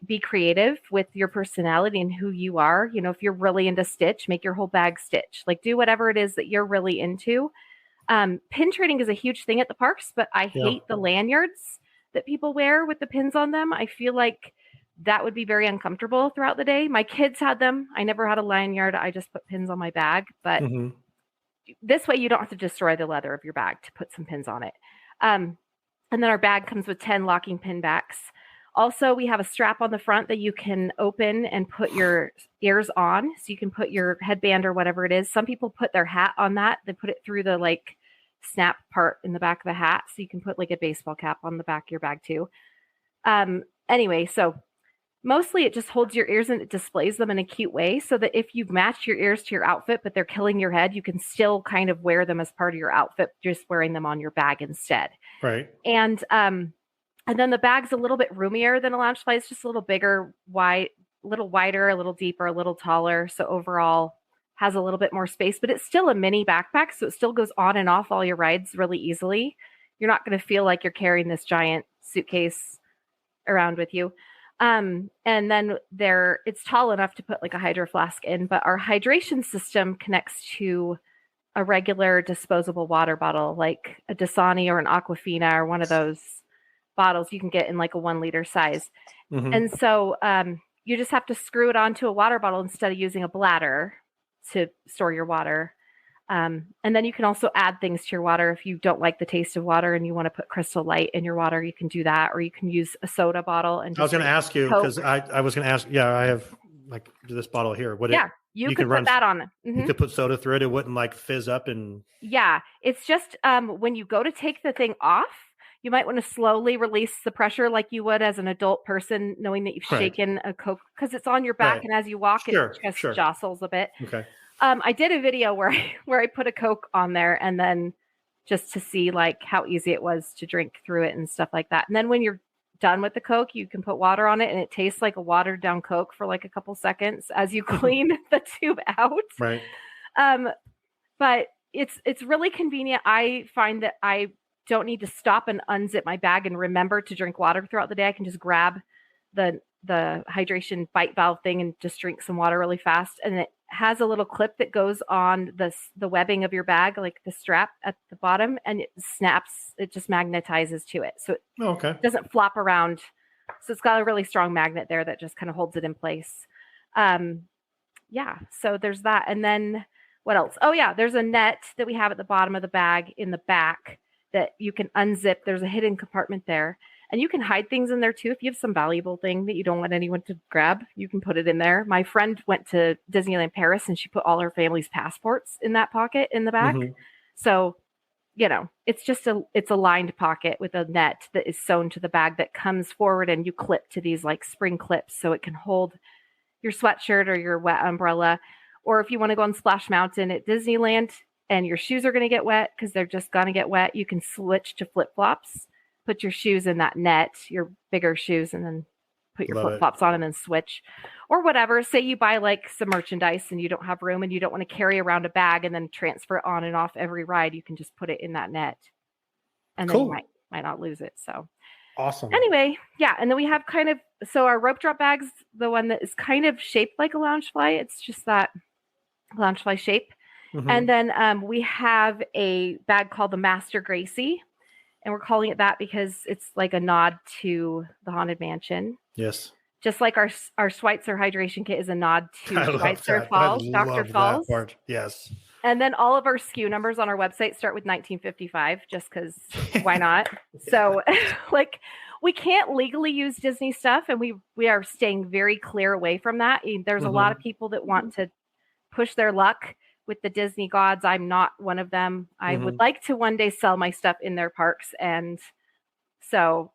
be creative with your personality and who you are. If you're really into Stitch, make your whole bag Stitch. Do whatever it is that you're really into. Pin trading is a huge thing at the parks, but I hate the lanyards that people wear with the pins on them. I feel like that would be very uncomfortable throughout the day. My kids had them. I never had a lanyard. I just put pins on my bag. But this way you don't have to destroy the leather of your bag to put some pins on it. And then our bag comes with 10 locking pin backs. Also, we have a strap on the front that you can open and put your ears on. So you can put your headband or whatever it is. Some people put their hat on that. They put it through the snap part in the back of the hat. So you can put a baseball cap on the back of your bag too. Anyway, so mostly it just holds your ears and it displays them in a cute way so that if you've matched your ears to your outfit, but they're killing your head, you can still kind of wear them as part of your outfit, just wearing them on your bag instead. Right. And then the bag's a little bit roomier than a Loungefly. It's just a little bigger, a little wider, a little deeper, a little taller. So overall has a little bit more space, but it's still a mini backpack. So it still goes on and off all your rides really easily. You're not going to feel like you're carrying this giant suitcase around with you. And then it's tall enough to put a hydro flask in, but our hydration system connects to a regular disposable water bottle, like a Dasani or an Aquafina or one of those bottles you can get in a 1 liter size. And so, you just have to screw it onto a water bottle instead of using a bladder to store your water. And then you can also add things to your water. If you don't like the taste of water and you want to put Crystal Light in your water, you can do that. Or you can use a soda bottle. And I was going to ask you because I was going to ask. Yeah, I have this bottle here. You could put that on. You could put soda through it. It wouldn't fizz up and. Yeah, it's just when you go to take the thing off, you might want to slowly release the pressure like you would as an adult person, knowing that you've shaken a Coke because it's on your back, and as you walk, it just jostles a bit. Okay. I did a video where I put a Coke on there and then just to see how easy it was to drink through it and stuff like that. And then when you're done with the Coke, you can put water on it and it tastes like a watered down Coke for a couple seconds as you clean the tube out. Right. But it's really convenient. I find that I don't need to stop and unzip my bag and remember to drink water throughout the day. I can just grab the hydration bite valve thing and just drink some water really fast. And it has a little clip that goes on the webbing of your bag, the strap at the bottom, and it snaps. It just magnetizes to it. So it doesn't flop around. So it's got a really strong magnet there that just kind of holds it in place. So there's that. And then what else? Oh yeah, there's a net that we have at the bottom of the bag in the back that you can unzip. There's a hidden compartment there. And you can hide things in there too. If you have some valuable thing that you don't want anyone to grab, you can put it in there. My friend went to Disneyland Paris and she put all her family's passports in that pocket in the back. So, it's a lined pocket with a net that is sewn to the bag that comes forward, and you clip to these like spring clips so it can hold your sweatshirt or your wet umbrella. Or if you want to go on Splash Mountain at Disneyland and your shoes are going to get wet because they're just going to get wet, you can switch to flip-flops. Put your shoes in that net, your bigger shoes, and then put your flip-flops on and then switch. Or whatever. Say you buy like some merchandise and you don't have room and you don't want to carry around a bag and then transfer it on and off every ride. You can just put it in that net. And then you might not lose it. So awesome. Anyway, yeah. And then we have so our rope drop bag's the one that is kind of shaped like a Loungefly. It's just that Loungefly shape. And then we have a bag called the Master Gracie. And we're calling it that because it's like a nod to the Haunted Mansion. Yes. Just like our Schweitzer hydration kit is a nod to Schweitzer Falls, Dr. Falls. Yes. And then all of our SKU numbers on our website start with 1955, just because why not? So we can't legally use Disney stuff, and we are staying very clear away from that. There's a lot of people that want to push their luck with the Disney gods. I'm not one of them. I would like to one day sell my stuff in their parks. And so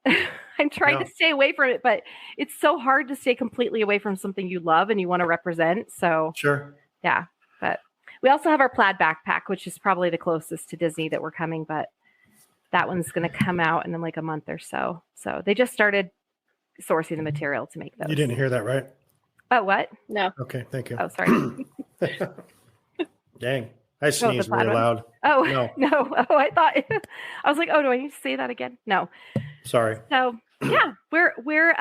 I'm trying to stay away from it, but it's so hard to stay completely away from something you love and you want to represent. So sure. Yeah. But we also have our plaid backpack, which is probably the closest to Disney that we're coming, but that one's going to come out in like a month or so. So they just started sourcing the material to make those. You didn't hear that, right? Oh, what? No. Okay. Thank you. Oh, sorry. Dang. I sneezed really loud. Oh, no. Oh, I thought, I was like, oh, do I need to say that again? No. Sorry. So yeah, we're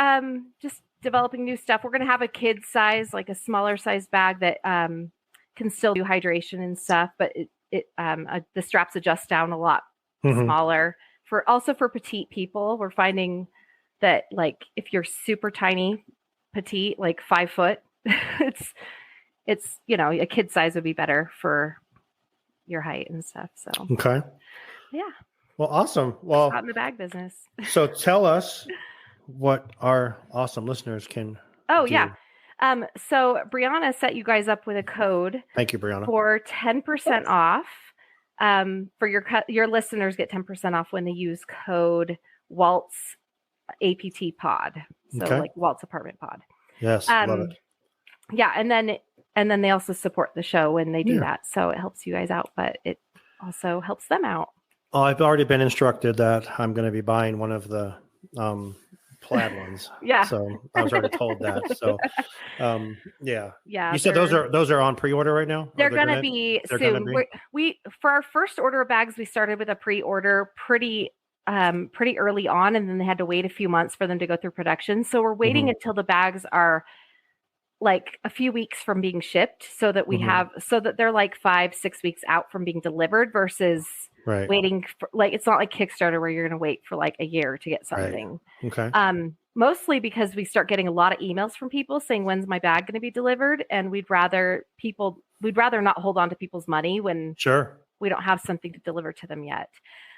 just developing new stuff. We're going to have a kid size, like a smaller size bag that can still do hydration and stuff, but the straps adjust down a lot smaller for petite people. We're finding that like, if you're super tiny, petite, like 5 foot, it's a kid size would be better for your height and stuff. So okay, yeah. Well, awesome. Well, not in the bag business. So tell us what our awesome listeners can. Oh do. yeah. So Brianna set you guys up with a code. Thank you, Brianna. For 10% off. For your listeners get 10% off when they use code Walt's APT Pod. So like Walt's Apartment Pod. Yes, love it. Yeah, and then they also support the show when they do that. So it helps you guys out, but it also helps them out. Oh, I've already been instructed that I'm going to be buying one of the plaid ones. Yeah. So I was already told that. So yeah. Yeah. You said those are on pre-order right now? They're going to be soon. We for our first order of bags, we started with a pre-order pretty early on, and then they had to wait a few months for them to go through production. So we're waiting until the bags are like a few weeks from being shipped, so that that they're like 5-6 weeks out from being delivered versus waiting for, like, it's not like Kickstarter where you're going to wait for like a year to get something. Okay. Mostly because we start getting a lot of emails from people saying, when's my bag going to be delivered? And we'd rather not hold on to people's money when we don't have something to deliver to them yet.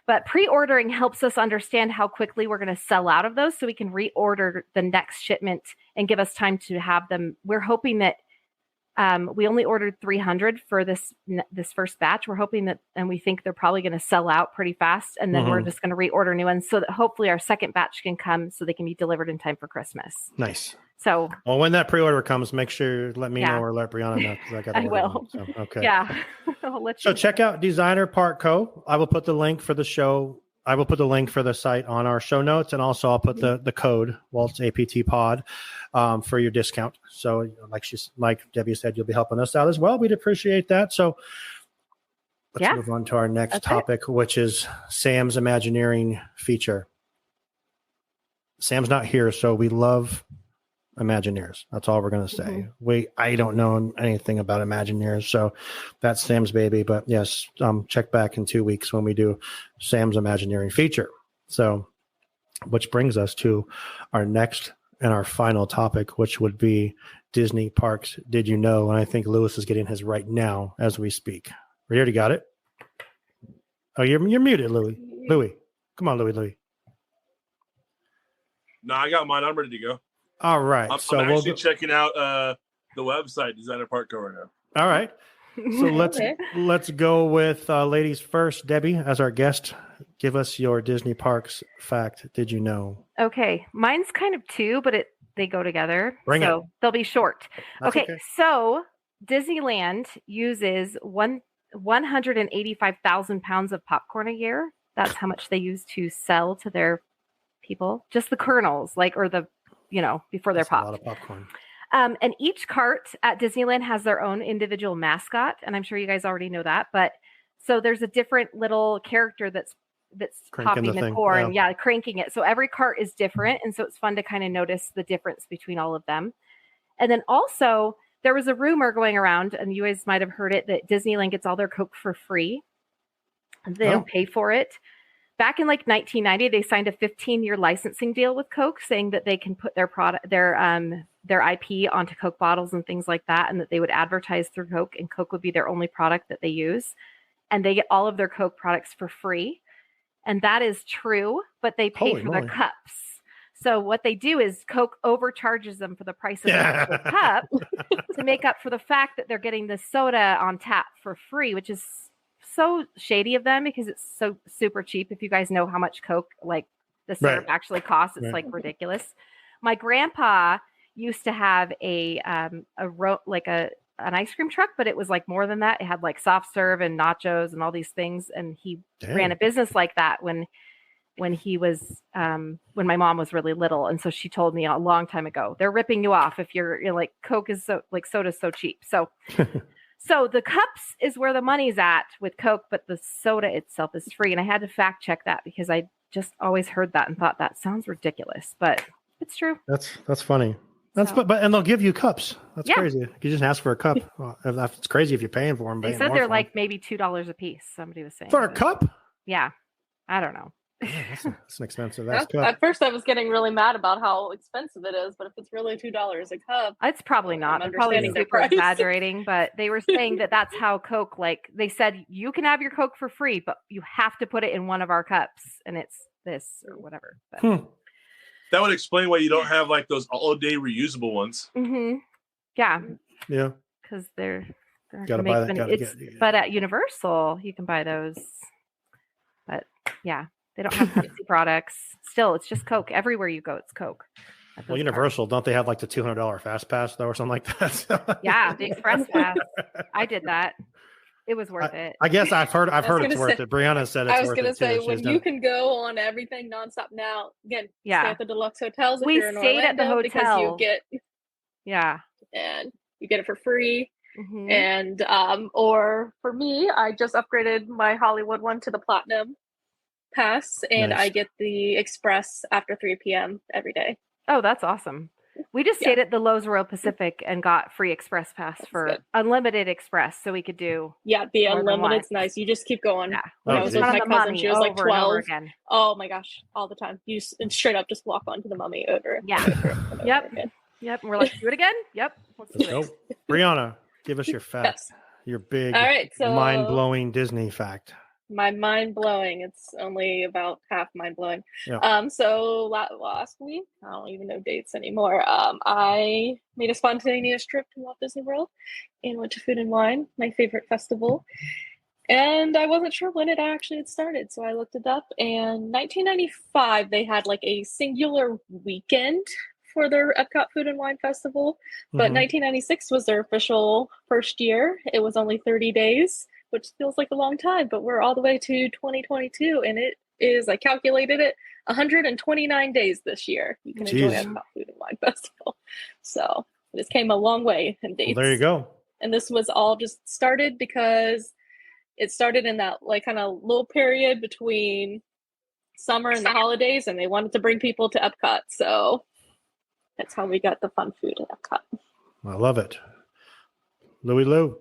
But pre-ordering helps us understand how quickly we're going to sell out of those, so we can reorder the next shipment and give us time to have them. We're hoping that we only ordered 300 for this first batch. We're hoping that, and we think they're probably going to sell out pretty fast, and then we're just going to reorder new ones so that hopefully our second batch can come so they can be delivered in time for Christmas. Nice. So, well, when that pre-order comes, make sure you let me know or let Brianna know, because I got. I will. So, okay. Yeah. I'll let you so check out Designer Part Co. I will put the link for the show. I will put the link for the site on our show notes, and also I'll put the code Walt's APT Pod for your discount. So like Debbie said, you'll be helping us out as well. We'd appreciate that. So let's move on to our next topic, which is Sam's Imagineering feature. Sam's not here, so we love Imagineers. That's all we're going to say. I don't know anything about Imagineers, so that's Sam's baby. But yes, check back in 2 weeks when we do Sam's Imagineering feature. So, which brings us to our next and our final topic, which would be Disney parks. Did you know? And I think Lewis is getting his right now as we speak. We already got it. Oh, you're muted, Louis. Louis. Come on, Louis. No, I got mine. I'm ready to go. All right. I'm we'll actually checking out the website Designer Park Co right now. All right. So let's go with ladies first. Debbie, as our guest, give us your Disney parks fact. Did you know? Okay, mine's kind of two, but they go together. Bring it. They'll be short. That's Okay, so Disneyland uses 185,000 pounds of popcorn a year. That's how much they use to sell to their people. Just the kernels, before they're popped. A lot of popcorn. And each cart at Disneyland has their own individual mascot, and I'm sure you guys already know that. But so there's a different little character that's Cranking popping the corn, cranking it. So every cart is different, and so it's fun to kind of notice the difference between all of them. And then also there was a rumor going around, and you guys might have heard it, that Disneyland gets all their Coke for free. They don't pay for it. Back in 1990, they signed a 15-year licensing deal with Coke, saying that they can put their product, their IP onto Coke bottles and things like that, and that they would advertise through Coke, and Coke would be their only product that they use. And they get all of their Coke products for free. And that is true, but they pay for their cups. So what they do is Coke overcharges them for the price of the cup to make up for the fact that they're getting the soda on tap for free, which is so shady of them because it's so super cheap. If you guys know how much Coke, the syrup actually costs, it's ridiculous. My grandpa used to have an ice cream truck, but it was more than that. It had soft serve and nachos and all these things. And he ran a business like that when he was, when my mom was really little. And so she told me a long time ago, they're ripping you off if you're Coke is so soda's so cheap. So, so the cups is where the money's at with Coke, but the soda itself is free. And I had to fact check that because I just always heard that and thought that sounds ridiculous, but it's true. That's funny. And they'll give you cups. That's crazy. You just ask for a cup. Well, it's crazy if you're paying for them. They said they're maybe $2 a piece. Somebody was saying for a cup. Yeah, I don't know. Yeah, that's an expensive. At first, I was getting really mad about how expensive it is, but if it's really $2 a cup, it's probably not. They're probably super exaggerating, but they were saying that that's how Coke. They said you can have your Coke for free, but you have to put it in one of our cups, and it's this or whatever. But, that would explain why you don't have those all-day reusable ones. Mm-hmm. Yeah. Yeah. Because they're gotta buy that. But at Universal, you can buy those. But yeah, they don't have Pepsi products. Still, it's just Coke. Everywhere you go, it's Coke. Well, Universal, don't they have the $200 Fast Pass though, or something like that? Yeah, the Express Pass. I did that. It was worth it. I guess I've heard it's worth it. Brianna said it's worth it. I was going to say, when you can go on everything nonstop now, again, stay at the deluxe hotels. We stayed at the hotel because you get, and you get it for free. Mm-hmm. And or for me, I just upgraded my Hollywood one to the Platinum Pass, and I get the Express after 3 p.m. every day. Oh, that's awesome. We just stayed at the Lowe's Royal Pacific and got free Express Pass for unlimited Express, so we could do. Yeah, the unlimited's nice. You just keep going. Yeah. When I was with my cousin, she was 12. Oh my gosh, all the time. You straight up just walk onto the Mummy over. Yeah. Yep. And we're like, do it again. Yep. Let's go. Brianna, give us your fact. Yes. Your big, so mind-blowing Disney fact. My mind-blowing. It's only about half mind-blowing. Yeah. So last week, I don't even know dates anymore. I made a spontaneous trip to Walt Disney World and went to Food and Wine, my favorite festival. And I wasn't sure when it actually had started, so I looked it up. And 1995, they had a singular weekend for their Epcot Food and Wine Festival. But 1996 was their official first year. It was only 30 days. Which feels like a long time, but we're all the way to 2022, and it is, I calculated it, 129 days this year. You can enjoy Epcot Food and Wine Festival. So this came a long way in dates. Well, there you go. And this was all just started because it started in that kind of little period between summer and the holidays, and they wanted to bring people to Epcot. So that's how we got the fun food at Epcot. I love it. Louis Lou.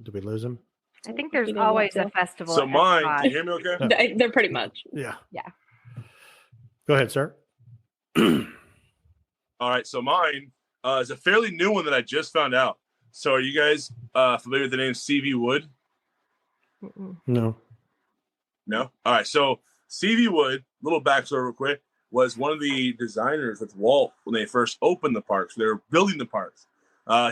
Did we lose him? I think there's always a festival. So mine, can you hear me okay? They're pretty much. Yeah. Go ahead, sir. All right. So mine is a fairly new one that I just found out. So are you guys familiar with the name Stevie Wood? No. No? All right. So Stevie Wood, little backstory real quick, was one of the designers with Walt when they first opened the parks. They were building the parks.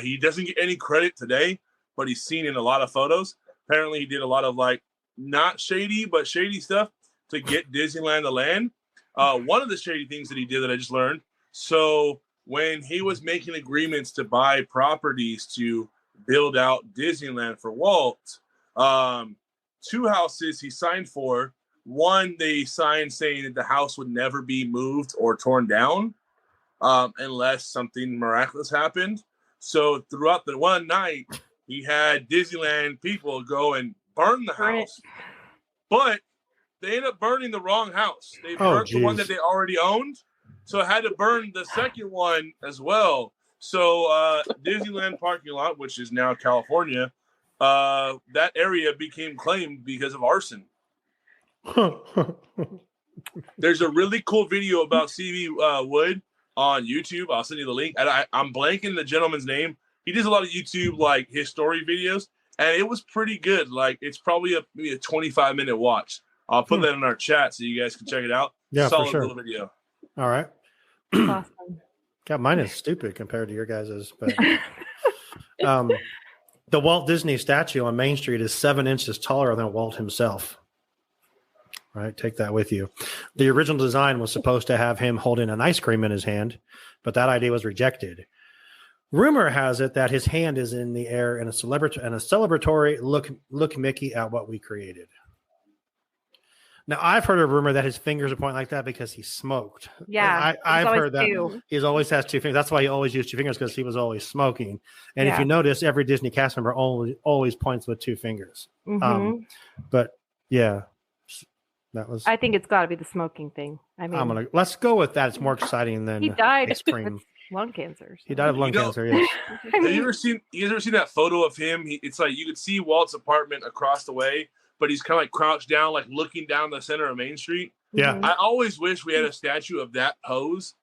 He doesn't get any credit today, but he's seen in a lot of photos. Apparently, he did a lot of like not shady, but shady stuff to get Disneyland to land. One of the shady things that he did that I just learned. So when he was making agreements to buy properties to build out Disneyland for Walt, 2 houses he signed for. One, they signed saying that the house would never be moved or torn down unless something miraculous happened. So throughout the one night, he had Disneyland people go and burn the house. But they ended up burning the wrong house. They burnt the one that they already owned. So it had to burn the second one as well. So Disneyland parking lot, which is now California, that area became claimed because of arson. There's a really cool video about Stevie Wood on YouTube. I'll send you the link. And I'm blanking the gentleman's name. He does a lot of YouTube like his story videos, and it was pretty good. Like it's probably maybe a 25-minute watch. I'll put that in our chat so you guys can check it out. Yeah, solid for sure. little video. All right. Awesome. God, mine is stupid compared to your guys's. But the Walt Disney statue on Main Street is 7 inches taller than Walt himself. Right, take that with you. The original design was supposed to have him holding an ice cream in his hand, but that idea was rejected. Rumor has it that his hand is in the air in a celebratory look Mickey at what we created. Now, I've heard a rumor that his fingers are pointing like that because he smoked. Yeah, I've heard that he always has 2 fingers. That's why he always used 2 fingers, because he was always smoking. And if you notice, every Disney cast member always points with 2 fingers. Mm-hmm. But yeah. That was. I think it's got to be the smoking thing. I mean, let's go with that. It's more exciting than he died ice cream. with lung cancer. So. He died of lung cancer. Yes. Have you ever seen that photo of him? It's like you could see Walt's apartment across the way, but he's kind of like crouched down, like looking down the center of Main Street. Yeah. I always wish we had a statue of that pose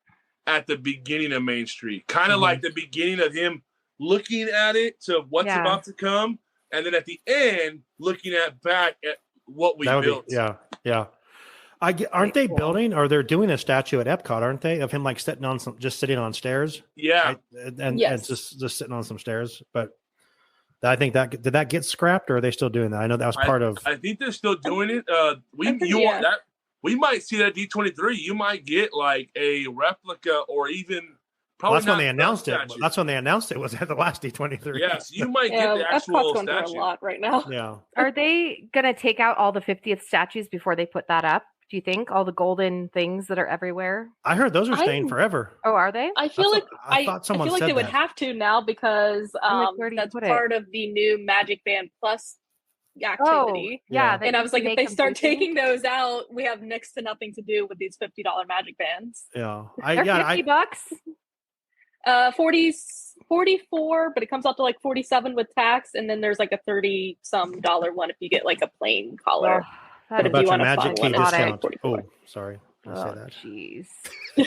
at the beginning of Main Street, kind of like the beginning of him looking at it to what's about to come, and then at the end looking back at what we built. Yeah. Aren't they building, or they're doing a statue at Epcot, aren't they, of him like sitting on stairs? Yeah. And just sitting on some stairs. But I think did that get scrapped, or are they still doing that? I know that was part of. I think they're still doing it. Want that? We might see that at D23. You might get like a replica, or even probably. That's when they announced it. That's when they announced it was at the last D23. Yes, you might get the actual Epcot's going statue. through a lot right now. Yeah. Are they going to take out all the 50th statues before they put that up? Do you think all the golden things that are everywhere? I heard those are staying forever. Oh, are they? I feel like I thought someone said they would have to now because that's part of the new Magic Band Plus activity. Oh, yeah. And I was like, if they start taking those out, we have next to nothing to do with these $50 Magic Bands. Yeah, $50. 44, but it comes out to like 47 with tax, and then there's like a $30-some one if you get like a plain collar. But if you want a Magic Key discount? Oh, sorry. I jeez. Yeah.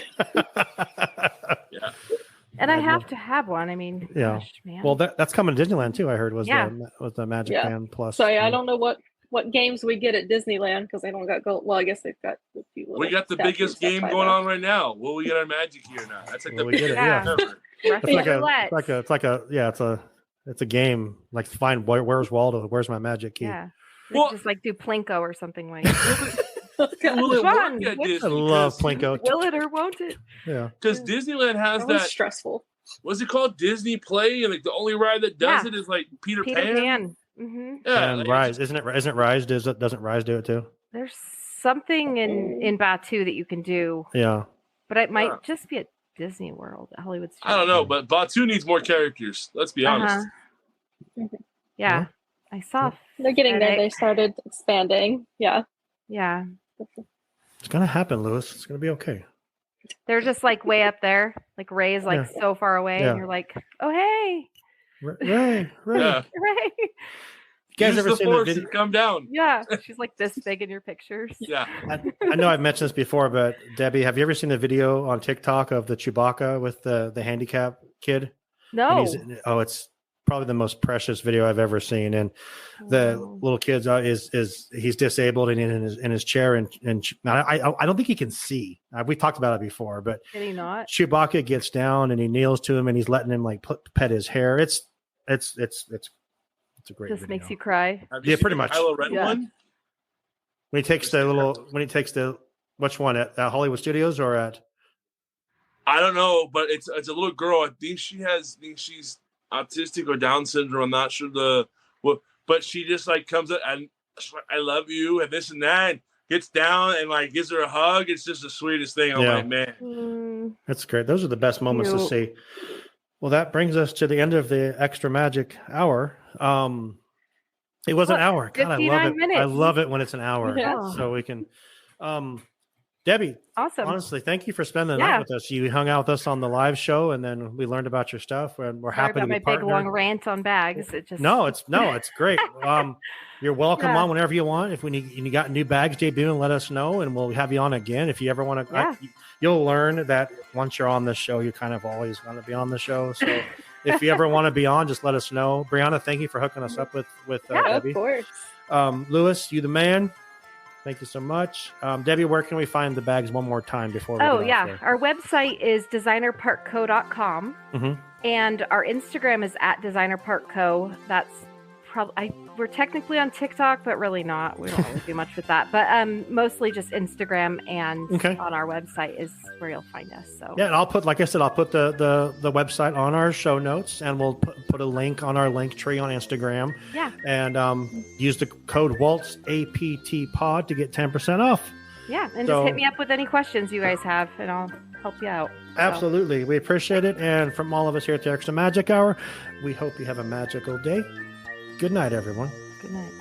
And I have to have one. I mean, gosh, man. Well, that's coming to Disneyland too. I heard was the Magic Band Plus. So I don't know what games we get at Disneyland because they don't got gold. Well, I guess they've got a few. We got the biggest game going on right now. Will we get our Magic here now? That's like the biggest game ever. It's a game. Like find where's Waldo? Where's my Magic Key? Yeah. Just like do Plinko or something like that. Will it work at Disney? I love Plinko. Will it or won't it? Yeah. Because Disneyland has that stressful. What's it called? Disney Play, and like the only ride that does it is like Peter Pan. Mm-hmm. Yeah, and Rise, isn't it? Isn't Rise? Doesn't Rise do it too? There's something in Batu that you can do. Yeah. But it might just be at Disney World, Hollywood Studios. I don't know, but Batu needs more characters. Let's be honest. Yeah. I saw. They're getting there. They started expanding. Yeah. Yeah. It's gonna happen, Lewis. It's gonna be okay. They're just like way up there. Like Ray is like so far away, and you're like, oh hey, Ray. Ray. You guys ever seen the video? Come down. Yeah, she's like this big in your pictures. Yeah. I know I've mentioned this before, but Debbie, have you ever seen the video on TikTok of the Chewbacca with the handicap kid? No. probably the most precious video I've ever seen. And the little kid's is he's disabled and in his chair, and I don't think he can see. We talked about it before, but Did he not? Chewbacca gets down and he kneels to him and he's letting him like pet his hair. It's a great. This video. makes you cry. Yeah, pretty much. Kylo Ren one. When he takes the which one at Hollywood Studios or at? I don't know, but it's a little girl. I think she's autistic or Down syndrome. I'm not sure but she just like comes up and she's like, I love you and this and that, and gets down and like gives her a hug. It's just the sweetest thing. I'm like, man, that's great. Those are the best moments to see. Well, that brings us to the end of the Extra Magic Hour. It was an hour. God, I love it. Minutes. I love it when it's an hour. Yeah. So we can. Debbie, awesome. Honestly, thank you for spending the night with us. You hung out with us on the live show, and then we learned about your stuff, and we're happy to be my big long rant on bags. It's great. You're welcome on whenever you want. If you got new bags debuting, let us know, and we'll have you on again. If you ever want to, you'll learn that once you're on the show, you kind of always want to be on the show. So if you ever want to be on, just let us know. Brianna, thank you for hooking us up with Debbie. Of course. Lewis, you the man. Thank you so much. Debbie, where can we find the bags one more time before we Our website is designerparkco.com. And our Instagram is at designerparkco. That's probably we're technically on TikTok, but really not. We don't really do much with that. But mostly just Instagram, and on our website is where you'll find us. So and I'll put, like I said, I'll put the website on our show notes, and we'll put a link on our link tree on Instagram. Yeah. And use the code Walt's APT Pod to get 10% off. Yeah, and just hit me up with any questions you guys have, and I'll help you out. Absolutely. We appreciate it. And from all of us here at the Extra Magic Hour, we hope you have a magical day. Good night, everyone. Good night.